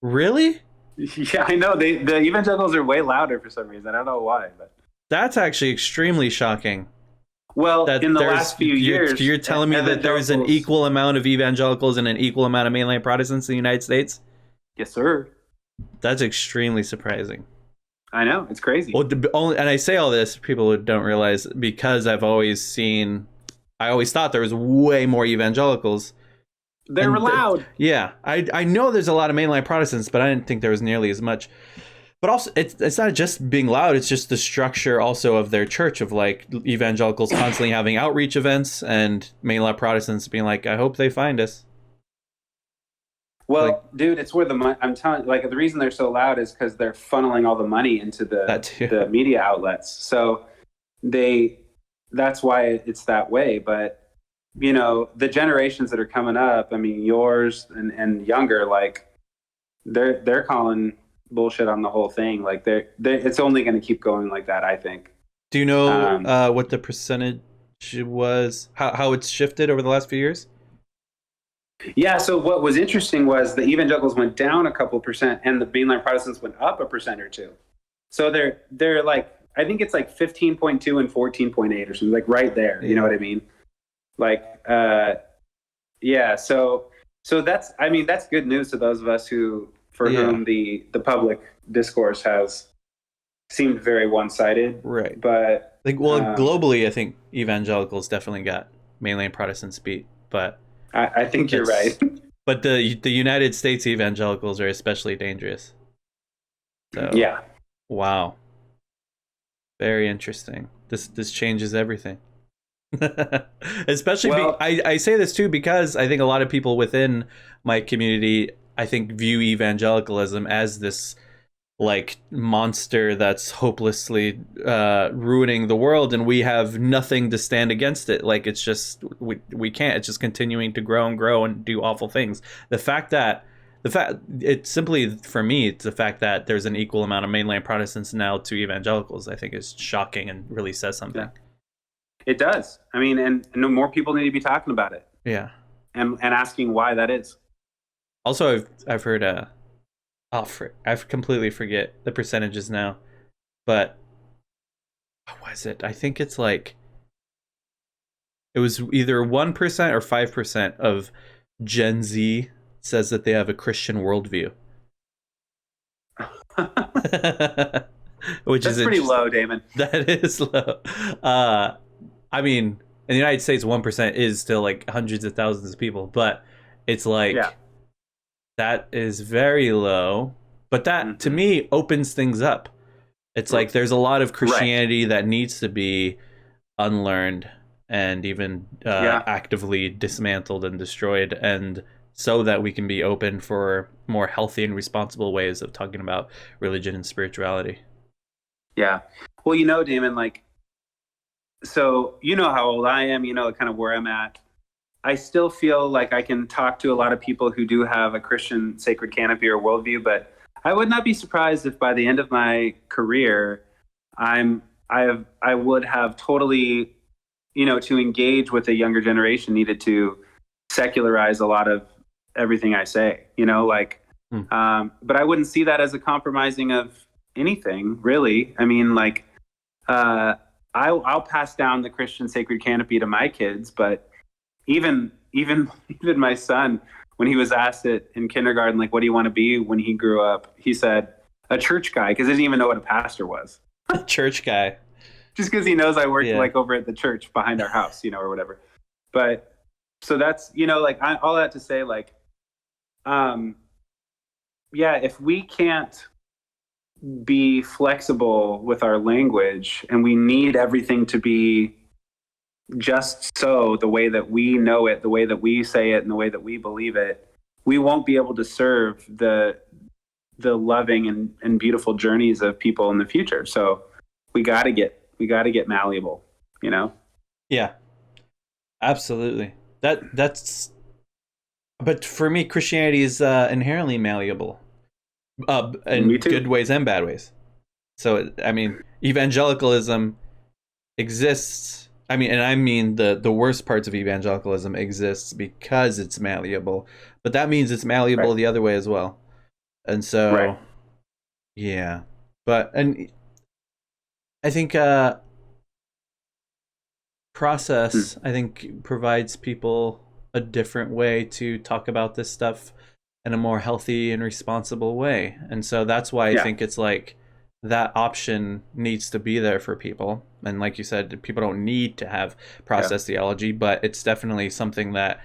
Really? Yeah, I know. The evangelicals are way louder for some reason. I don't know why, but that's actually extremely shocking. Well, in the last few years, you're telling me that there's an equal amount of evangelicals and an equal amount of mainline Protestants in the United States? Yes, sir. That's extremely surprising. I know, it's crazy. Well, and I say all this, people don't realize, because I always thought there was way more evangelicals. They're loud. Yeah, I know there's a lot of mainline Protestants, but I didn't think there was nearly as much. But also, it's not just being loud, it's just the structure also of their church, of like evangelicals constantly having outreach events and mainline Protestants being like, I hope they find us. Well, like, dude, it's where I'm telling you, like, the reason they're so loud is because they're funneling all the money into the media outlets. So that's why it's that way. But, you know, the generations that are coming up, I mean, yours and younger, like, they're calling bullshit on the whole thing. Like, it's only going to keep going like that, I think. Do you know what the percentage was, how it's shifted over the last few years? Yeah, so what was interesting was the evangelicals went down a couple percent and the mainline Protestants went up 1% or 2%. So they're like I think it's like 15.2 and 14.8 or something, like right there. You know what I mean? Like, yeah. So that's, I mean, that's good news to those of us for whom the public discourse has seemed very one-sided. Right. But like, well, globally, I think evangelicals definitely got mainline Protestants beat, but I think you're right. But the United States evangelicals are especially dangerous. So yeah. Wow. Very interesting. This changes everything. Especially, I say this too because I think a lot of people within my community, I think, view evangelicalism as this like monster that's hopelessly ruining the world, and we have nothing to stand against it. Like, it's just we can't. It's just continuing to grow and grow and do awful things. The fact it's simply, for me, it's the fact that there's an equal amount of mainline Protestants now to evangelicals, I think, is shocking and really says something. Yeah. It does. I mean, and more people need to be talking about it. Yeah. And asking why that is. Also, I've heard I completely forget the percentages now, but what was it? I think it's like it was either 1% or 5% of Gen Z says that they have a Christian worldview. Which That's is pretty low, Damon. That is low. I mean, in the United States, 1% is still like hundreds of thousands of people, but it's like that is very low. But that, to me, opens things up. It's like there's a lot of Christianity that needs to be unlearned and even actively dismantled and destroyed, and so that we can be open for more healthy and responsible ways of talking about religion and spirituality. Yeah. Well, you know, Damon, like, so you know how old I am, you know, kind of where I'm at. I still feel like I can talk to a lot of people who do have a Christian sacred canopy or worldview, but I would not be surprised if by the end of my career, I would have totally, you know, to engage with a younger generation, needed to secularize a lot of everything I say, you know, like, but I wouldn't see that as a compromising of anything, really. I mean, like, I'll pass down the Christian sacred canopy to my kids, but even my son, when he was asked it in kindergarten, like, what do you want to be when he grew up? He said, a church guy, because he didn't even know what a pastor was. A church guy. Just because he knows I work like over at the church behind our house, you know, or whatever. But so that's, you know, like, all that to say, like, if we can't be flexible with our language, and we need everything to be just so, the way that we know it, the way that we say it, and the way that we believe it, we won't be able to serve the loving and beautiful journeys of people in the future. So we got to get malleable, you know? Yeah, absolutely. That's, but for me, Christianity is inherently malleable, in good ways and bad ways. So, I mean, evangelicalism exists. I mean, the worst parts of evangelicalism exists because it's malleable, but that means it's malleable the other way as well. And so, yeah, and I think Process, I think, provides people a different way to talk about this stuff in a more healthy and responsible way. And so that's why I think it's like that option needs to be there for people. And like you said, people don't need to have process theology, but it's definitely something that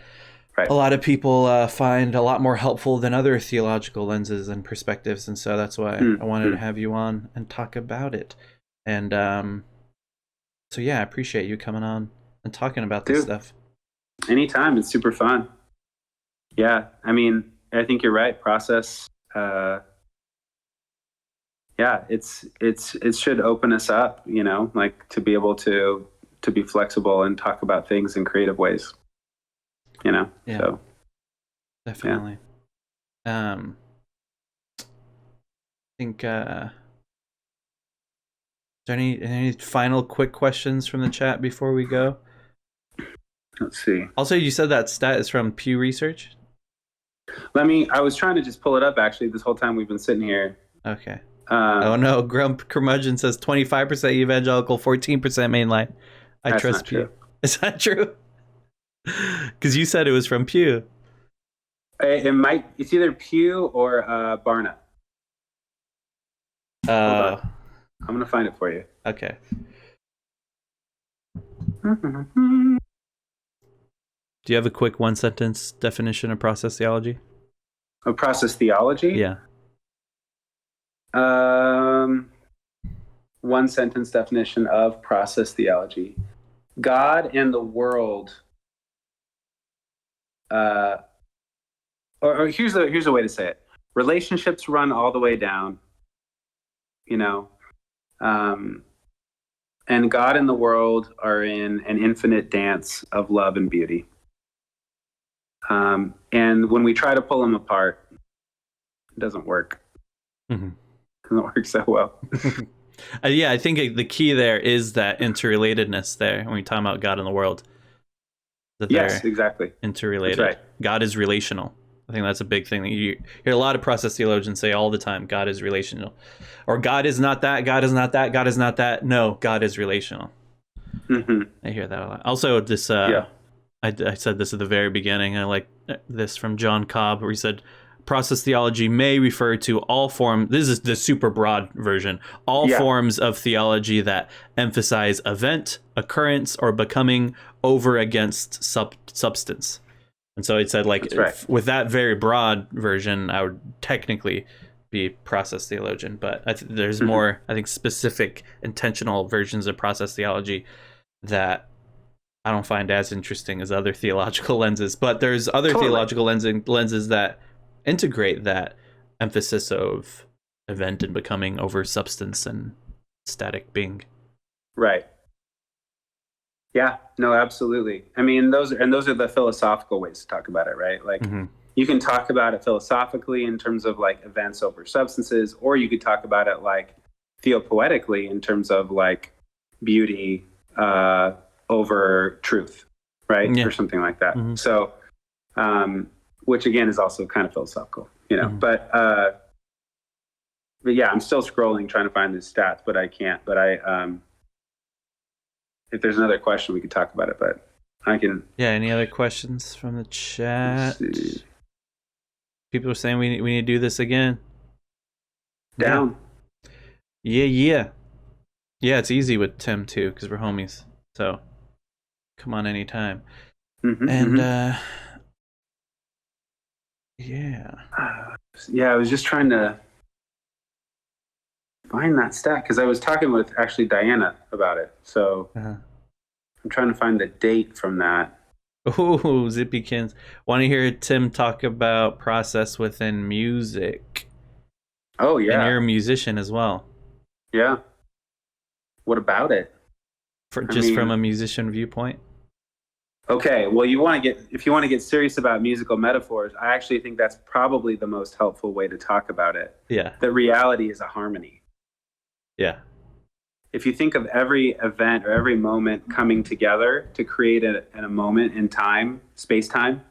a lot of people find a lot more helpful than other theological lenses and perspectives. And so that's why I wanted to have you on and talk about it. And so, yeah, I appreciate you coming on and talking about this stuff. Anytime. It's super fun. Yeah. I mean, I think you're right. Process. It should open us up, you know, like, to be able to be flexible and talk about things in creative ways, you know? Yeah, so definitely. I think, is there any final quick questions from the chat before we go? Let's see. Also, you said that stat is from Pew Research? I was trying to just pull it up, actually, this whole time we've been sitting here. Okay. Oh no, Grump Curmudgeon says 25% evangelical, 14% mainline. I That's trust not Pew. true. Is that true? Because you said it was from Pew. It's either Pew or Barna. Hold on. I'm going to find it for you. Okay. Mm-hmm. Do you have a quick one-sentence definition of process theology? Of process theology? Yeah. One sentence definition of process theology. God and the world, or here's a way to say it. Relationships run all the way down, you know, and God and the world are in an infinite dance of love and beauty. And when we try to pull them apart, it doesn't work. Mm-hmm. It doesn't work so well. Yeah, I think the key there is that interrelatedness there when we talk about God and the world. That yes, exactly. Interrelated. That's right. God is relational. I think that's a big thing that you hear a lot of process theologians say all the time. God is relational. Or God is not that, God is not that, God is not that. No, God is relational. Mm-hmm. I hear that a lot. Also, this I said this at the very beginning. I like this from John Cobb, where he said, process theology may refer to all forms, this is the super broad version, all forms of theology that emphasize event, occurrence, or becoming over against substance. And so it said, like, with that very broad version, I would technically be process theologian, but there's more, I think, specific intentional versions of process theology that I don't find as interesting as other theological lenses. But there's other theological lenses that integrate that emphasis of event and becoming over substance and static being. Right. Yeah, no, absolutely. I mean, those are the philosophical ways to talk about it, right? Like, you can talk about it philosophically in terms of like events over substances, or you could talk about it like theopoetically in terms of like beauty over truth, right? Or something like that. So, which again is also kind of philosophical, you know. But yeah, I'm still scrolling trying to find the stats, but I can't. But if there's another question, we could talk about it. But I can. Yeah. Any other questions from the chat? People are saying we need to do this again. Down. Yeah. It's easy with Tim too because we're homies. So come on anytime. And yeah, I was just trying to find that stat because I was talking with actually Diana about it. So I'm trying to find the date from that. Oh, Zippykins. Want to hear Tim talk about process within music? Oh, yeah. And you're a musician as well. Yeah. What about it? From a musician viewpoint? Okay, well, if you want to get serious about musical metaphors, I actually think that's probably the most helpful way to talk about it. Yeah. The reality is a harmony. Yeah. If you think of every event or every moment coming together to create a moment in time, space-time,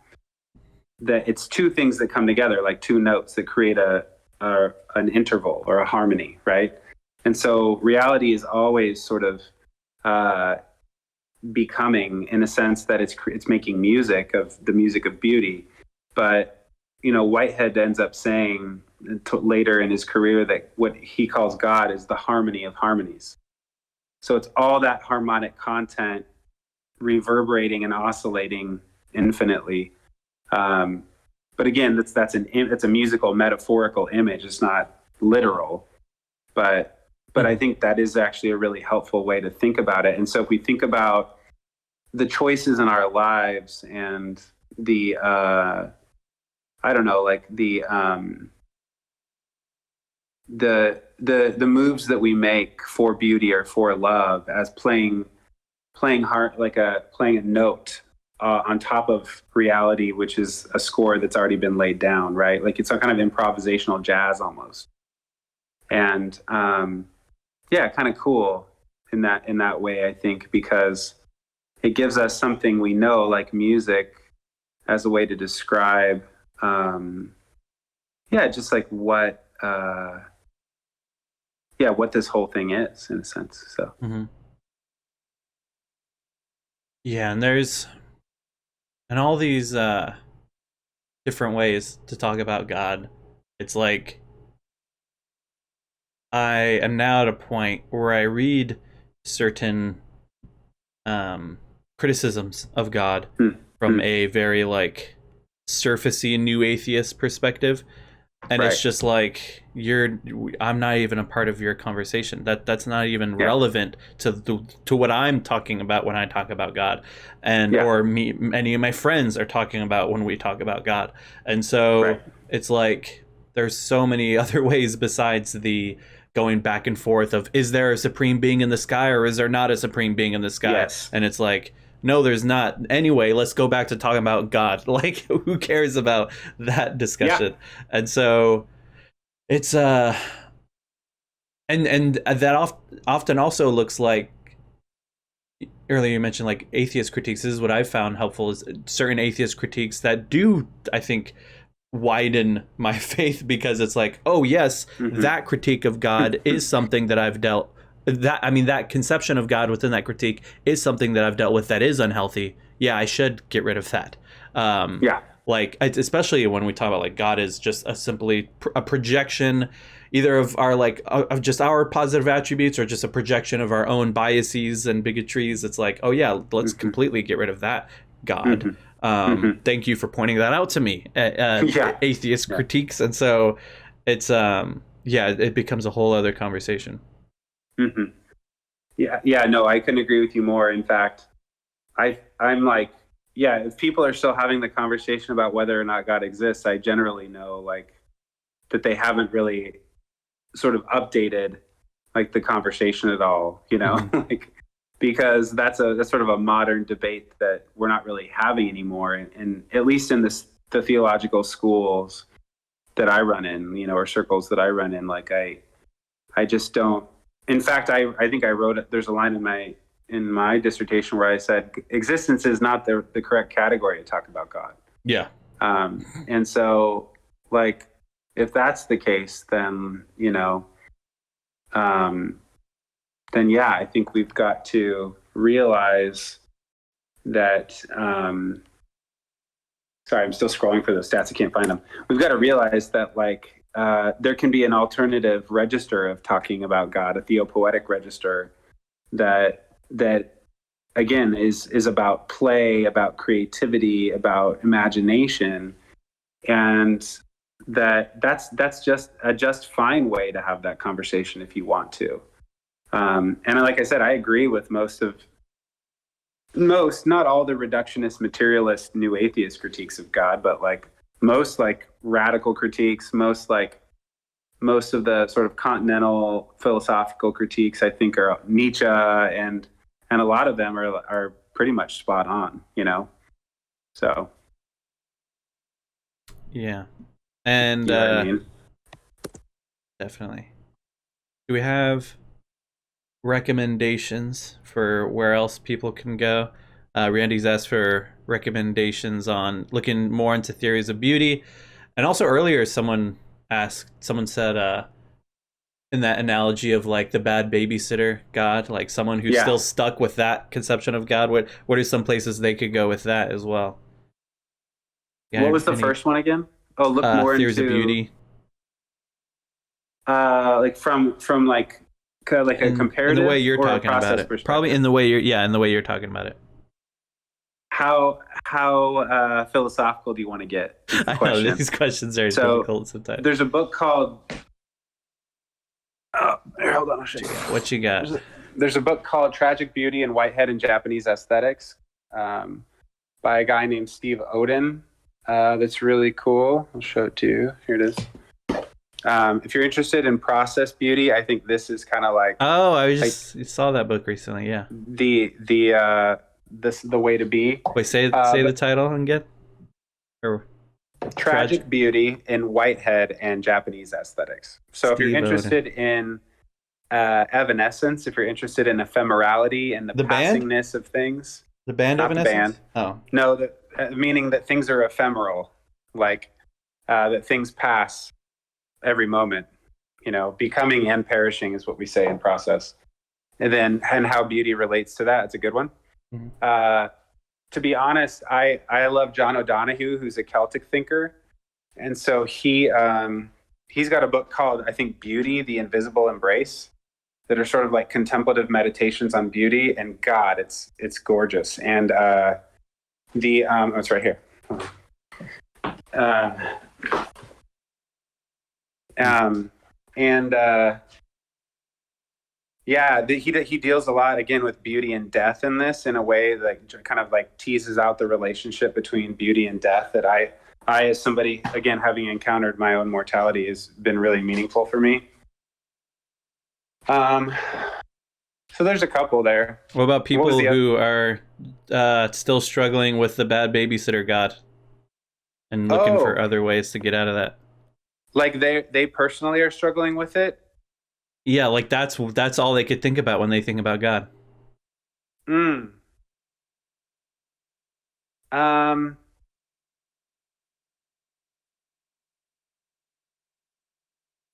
that it's two things that come together, like two notes that create an interval or a harmony, right? And so reality is always sort of becoming, in a sense that it's making music of beauty. But Whitehead ends up saying later in his career that what he calls God is the harmony of harmonies. So it's all that harmonic content reverberating and oscillating infinitely. But again, it's a musical metaphorical image. It's not literal, but I think that is actually a really helpful way to think about it. And so if we think about the choices in our lives and the the moves that we make for beauty or for love as playing a note on top of reality, which is a score that's already been laid down, right? Like it's some kind of improvisational jazz almost. And kind of cool in that way, I think, because it gives us something we know, like music, as a way to describe, just like what what this whole thing is, in a sense. So yeah, and there's all these different ways to talk about God. It's like I am now at a point where I read certain criticisms of God from a very like surfacey new atheist perspective, and it's just like I'm not even a part of your conversation. That's not even relevant to what I'm talking about when I talk about God, and or many of my friends are talking about when we talk about God. And so it's like there's so many other ways besides the going back and forth of, is there a supreme being in the sky or is there not a supreme being in the sky? And it's like, no, there's not. Anyway, let's go back to talking about God. Like, who cares about that discussion? And so it's and that often also looks like, earlier you mentioned like atheist critiques. This is what I've found helpful, is certain atheist critiques that do, I think, widen my faith, because it's like, oh yes, that critique of God is something that I've dealt that conception of God within that critique is something that I've dealt with that is unhealthy. Yeah, I should get rid of that. Like, especially when we talk about like God is just simply a projection, either of our of just our positive attributes, or just a projection of our own biases and bigotries. It's like, oh yeah, let's completely get rid of that God. Thank you for pointing that out to me. Atheist critiques. And so it's it becomes a whole other conversation. No, I couldn't agree with you more. In fact, I'm like, if people are still having the conversation about whether or not God exists, I generally know like that they haven't really sort of updated like the conversation at all, you know, like, because that's sort of a modern debate that we're not really having anymore. And at least in the theological schools that I run in, you know, or circles that I run in, like I just don't. In fact, I think I wrote it. There's a line in my dissertation where I said existence is not the correct category to talk about God. Yeah. And so, like, if that's the case, then you know, then I think we've got to realize that. Sorry, I'm still scrolling for those stats. I can't find them. We've got to realize that, like, there can be an alternative register of talking about God, a theopoetic register that again is about play, about creativity, about imagination, and that's just a fine way to have that conversation if you want to. And like I said, I agree with most, not all the reductionist, materialist, new atheist critiques of God, but like most like radical critiques, most of the sort of continental philosophical critiques, I think, are Nietzsche, and a lot of them are pretty much spot on, you know. So yeah, and you know what I mean? Definitely. Do we have recommendations for where else people can go? Randy's asked for recommendations on looking more into theories of beauty, and also earlier someone said in that analogy of like the bad babysitter God, like someone who's still stuck with that conception of God. What are some places they could go with that as well? What was the first one again? Oh, look more theories into of beauty. Like from like a comparative, in the way you're or talking about it. Probably in the way you're talking about it. How philosophical do you want to get? I know these questions are difficult sometimes. There's a book called. Hold on, I'll show you. What you got? There's a book called Tragic Beauty in Whitehead and Japanese Aesthetics, by a guy named Steve Odin. That's really cool. I'll show it to you. Here it is. If you're interested in process beauty, I think this is kind of like. Oh, I just saw that book recently. Yeah. The way to be. Wait, say the title again. Or Tragic Beauty in Whitehead and Japanese Aesthetics. So if you're interested in evanescence, if you're interested in ephemerality and the passingness of things. The band Evanescence? Oh. No, meaning that things are ephemeral, like that things pass every moment, becoming and perishing is what we say in Process. And how beauty relates to that. It's a good one. Mhm. To be honest, I love John O'Donohue, who's a Celtic thinker. And so he's got a book called, I think, Beauty, the Invisible Embrace, that are sort of like contemplative meditations on beauty. And God, it's gorgeous. And it's right here. He deals a lot again with beauty and death in this, in a way that kind of like teases out the relationship between beauty and death that I as somebody, again, having encountered my own mortality, has been really meaningful for me. So there's a couple there. What about people who are still struggling with the bad babysitter God and looking for other ways to get out of that? Like they personally are struggling with it? Yeah, like that's all they could think about when they think about God.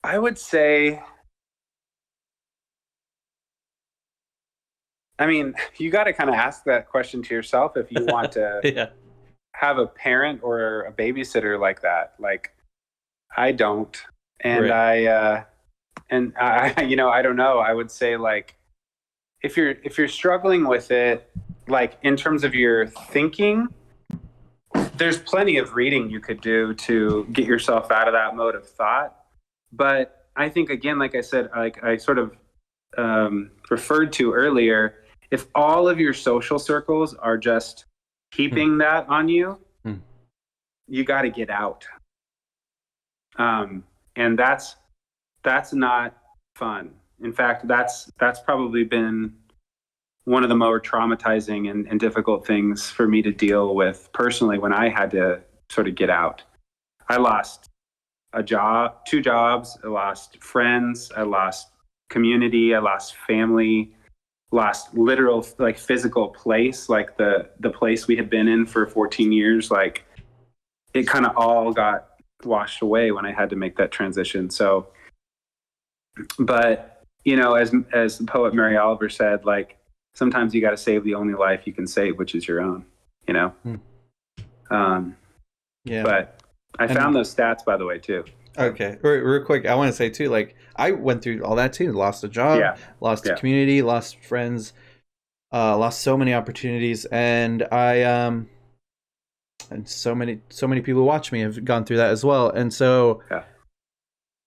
I would say, I mean, you got to kind of ask that question to yourself if you want to have a parent or a babysitter like that. Like, I don't. And right. I don't know. I would say, like, if you're struggling with it, like in terms of your thinking, there's plenty of reading you could do to get yourself out of that mode of thought. But I think, again, like I said, like I sort of referred to earlier, if all of your social circles are just keeping that on you, you got to get out. And that's not fun. In fact, that's probably been one of the more traumatizing and difficult things for me to deal with personally when I had to sort of get out. I lost a job, 2 jobs, I lost friends, I lost community, I lost family, lost literal, like, physical place, like the place we had been in for 14 years. Like, it kind of all got washed away when I had to make that transition. So, but as the poet Mary Oliver said, like, sometimes you got to save the only life you can save, which is your own. But I found those stats, by the way, too. Okay, real quick, I want to say too, like, I went through all that too. Lost a job, lost a community, lost friends, lost so many opportunities, and and so many people who watch me have gone through that as well. And so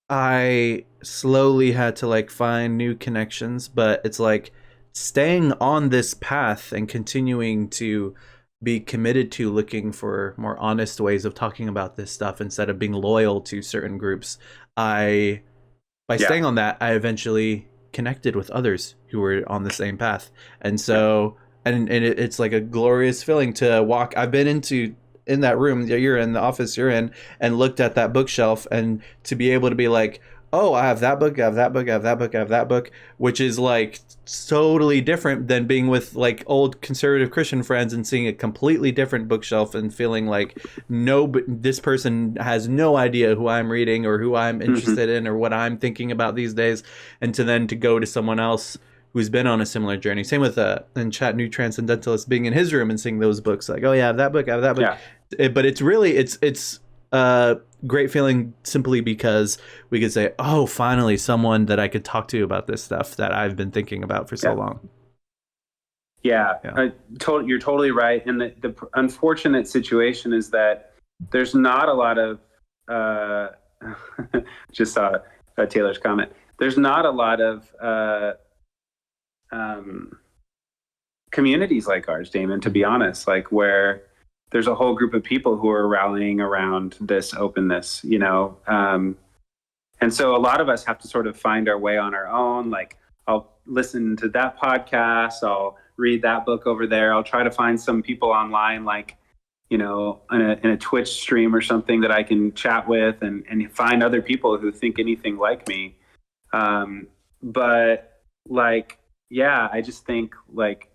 I slowly had to, like, find new connections, but it's like staying on this path and continuing to be committed to looking for more honest ways of talking about this stuff instead of being loyal to certain groups. By staying on that, I eventually connected with others who were on the same path. And so, and it's like a glorious feeling to walk. I've been in that room you're in, the office you're in, and looked at that bookshelf, and to be able to be like, oh, I have that book, I have that book, I have that book, I have that book, which is like totally different than being with like old conservative Christian friends and seeing a completely different bookshelf and feeling like this person has no idea who I'm reading or who I'm interested in or what I'm thinking about these days, and to go to someone else who's been on a similar journey. Same with and Chat New Transcendentalist being in his room and seeing those books, like, oh yeah, I have that book, I have that book. But it's really it's great feeling simply because we could say, oh, finally someone that I could talk to about this stuff that I've been thinking about for so long. You're totally right. And the unfortunate situation is that there's not a lot of just saw Taylor's comment. There's not a lot of communities like ours, Damon, to be honest, like where there's a whole group of people who are rallying around this openness, and so a lot of us have to sort of find our way on our own. Like, I'll listen to that podcast, I'll read that book over there, I'll try to find some people online, like, in a Twitch stream or something that I can chat with and find other people who think anything like me. But like, I just think, like,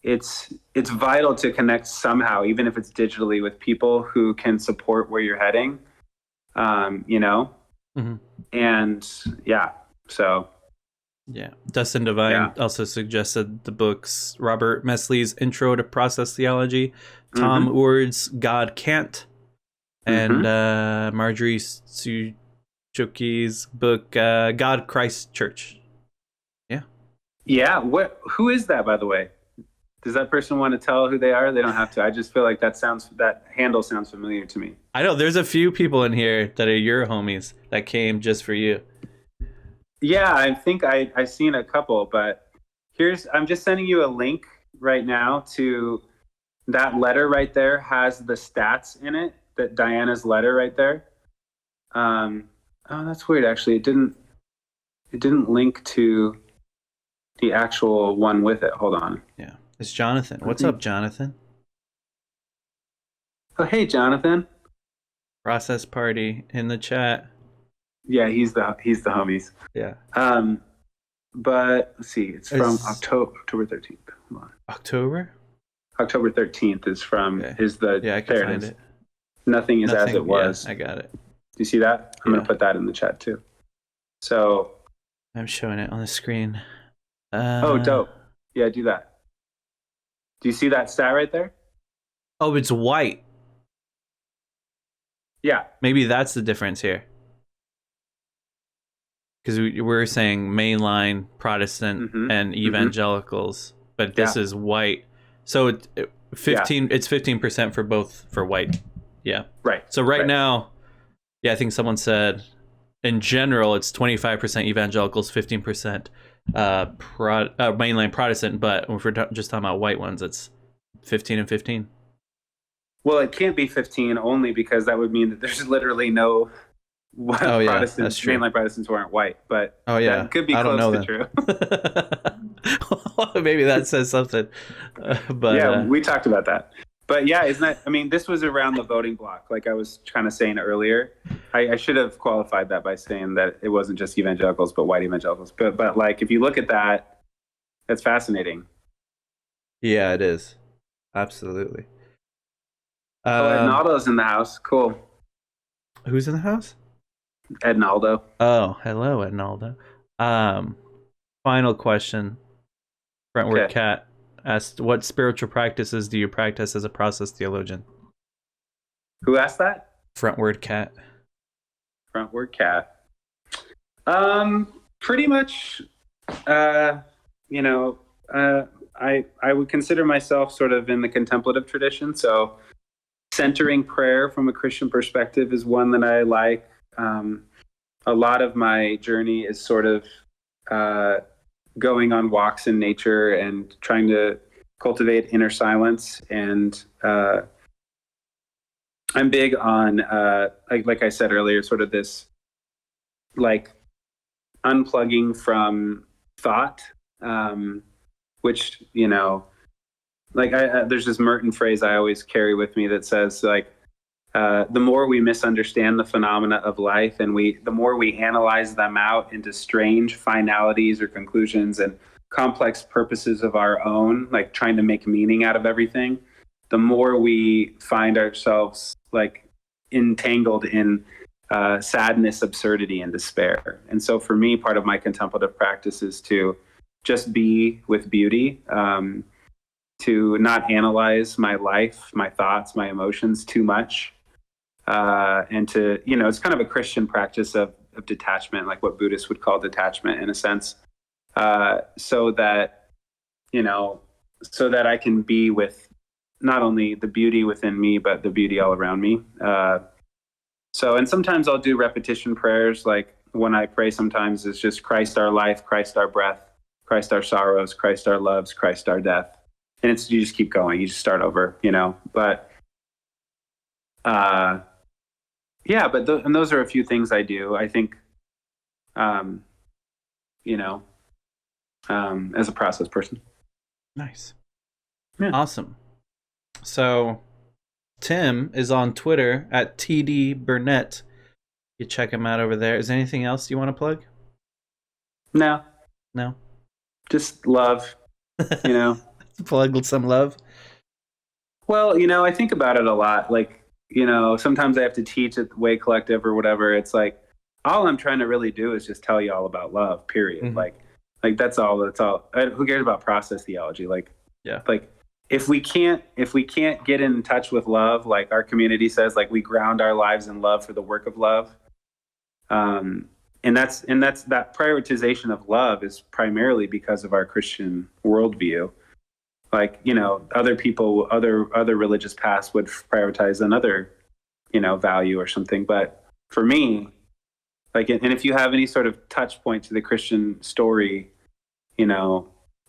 it's vital to connect somehow, even if it's digitally, with people who can support where you're heading. And yeah, so Yeah. Dustin Devine also suggested the books Robert Mesley's Intro to Process Theology, Tom Oord's God Can't, and Marjorie Suzuki's book God, Christ, Church. Yeah. Yeah. Who is that, by the way? Does that person want to tell who they are? They don't have to. I just feel like that handle sounds familiar to me. I know there's a few people in here that are your homies that came just for you. Yeah, I think I've seen a couple, but I'm just sending you a link right now to that letter right there has the stats in it, that Diana's letter right there. Oh, that's weird. Actually, it didn't link to the actual one with it. Hold on. Yeah. It's Jonathan. What's up, Jonathan? Oh, hey, Jonathan. Process Party in the chat. Yeah, he's the homies. Yeah. But let's see. It's from October 13th. Hold on. October 13th is from I can find it. Nothing is as it was. Yeah, I got it. Do you see that? I'm going to put that in the chat too. So I'm showing it on the screen. Oh, dope. Yeah, do that. Do you see that stat right there? Oh, it's white. Yeah. Maybe that's the difference here. Because we're saying mainline Protestant and evangelicals, but this is white. So it's 15% for both for white. Yeah. Right. So right now, I think someone said in general it's 25% evangelicals, 15% mainline Protestant, but if we're just talking about white ones, it's 15 and 15. Well, it can't be 15 only because that would mean that there's literally no Protestants, mainline Protestants who aren't white. But that could be close to true. Maybe that says something. But we talked about that. But yeah, isn't that? I mean, this was around the voting block, like I was kind of saying earlier. I should have qualified that by saying that it wasn't just evangelicals, but white evangelicals. But like, if you look at that, that's fascinating. Yeah, it is. Absolutely. Ednaldo's in the house. Cool. Who's in the house? Ednaldo. Oh, hello, Ednaldo. Final question. Brentward Cat asked, what spiritual practices do you practice as a process theologian? Who asked that? Frontward Cat. Frontward Cat. Pretty much, I would consider myself sort of in the contemplative tradition. So centering prayer from a Christian perspective is one that I like. A lot of my journey is sort of going on walks in nature and trying to cultivate inner silence. And I'm big on, like I said earlier, sort of this like unplugging from thought, which, like there's this Merton phrase I always carry with me that says like, the more we misunderstand the phenomena of life and the more we analyze them out into strange finalities or conclusions and complex purposes of our own, like trying to make meaning out of everything, the more we find ourselves like entangled in sadness, absurdity, and despair. And so for me, part of my contemplative practice is to just be with beauty, to not analyze my life, my thoughts, my emotions too much. And to, it's kind of a Christian practice of detachment, like what Buddhists would call detachment in a sense, so that I can be with not only the beauty within me, but the beauty all around me. And sometimes I'll do repetition prayers. Like when I pray, sometimes it's just Christ our life, Christ our breath, Christ our sorrows, Christ our loves, Christ our death. And you just keep going. You just start over, but, and those are a few things I do. I think, as a process person. Nice. Yeah. Awesome. So Tim is on Twitter at TD Burnette. You check him out over there. Is there anything else you want to plug? No. Just love, Plug some love. Well, I think about it a lot. Like, sometimes I have to teach at the Way Collective or whatever. It's like, all I'm trying to really do is just tell you all about love, period. Mhm. Like that's all. Who cares about process theology? Like if we can't get in touch with love, like our community says, like we ground our lives in love for the work of love. And that's that prioritization of love is primarily because of our Christian worldview. Like, other people, other religious paths would prioritize another, value or something. But for me, like, and if you have any sort of touch point to the Christian story,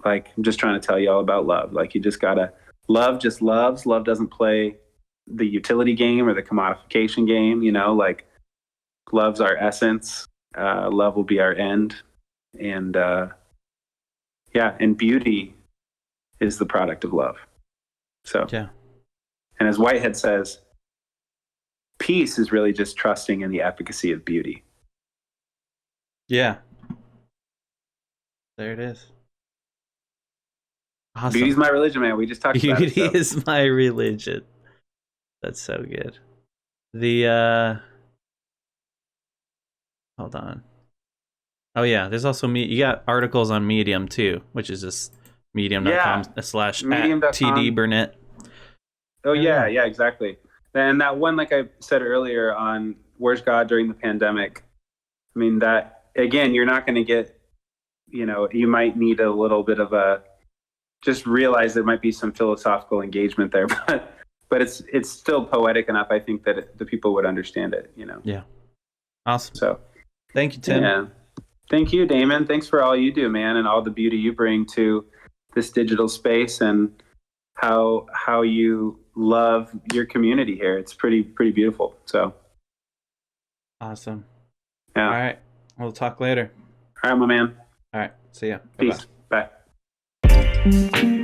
like I'm just trying to tell you all about love. Like you just gotta love, just loves. Love doesn't play the utility game or the commodification game. Like love's our essence. Love will be our end, and and beauty is the product of love. So yeah. And as Whitehead says, peace is really just trusting in the efficacy of beauty. Yeah. There it is. Awesome. Beauty's my religion, man. We just talked about it. Beauty is my religion. That's so good. Hold on. Oh yeah, there's also you got articles on Medium too, which is just medium.com/TD Burnette. Oh yeah, exactly. And that one, like I said earlier, on Where's God During the Pandemic, I mean, that again, you're not going to get, you might need a little bit of just realize there might be some philosophical engagement there, but it's still poetic enough, I think, that the people would understand it, Yeah. Awesome. So thank you, Tim. Yeah. Thank you, Damon. Thanks for all you do, man, and all the beauty you bring to this digital space, and how you love your community here. It's pretty beautiful. So awesome. Yeah. All right. We'll talk later. All right, my man. All right. See ya. Peace. Bye-bye. Bye.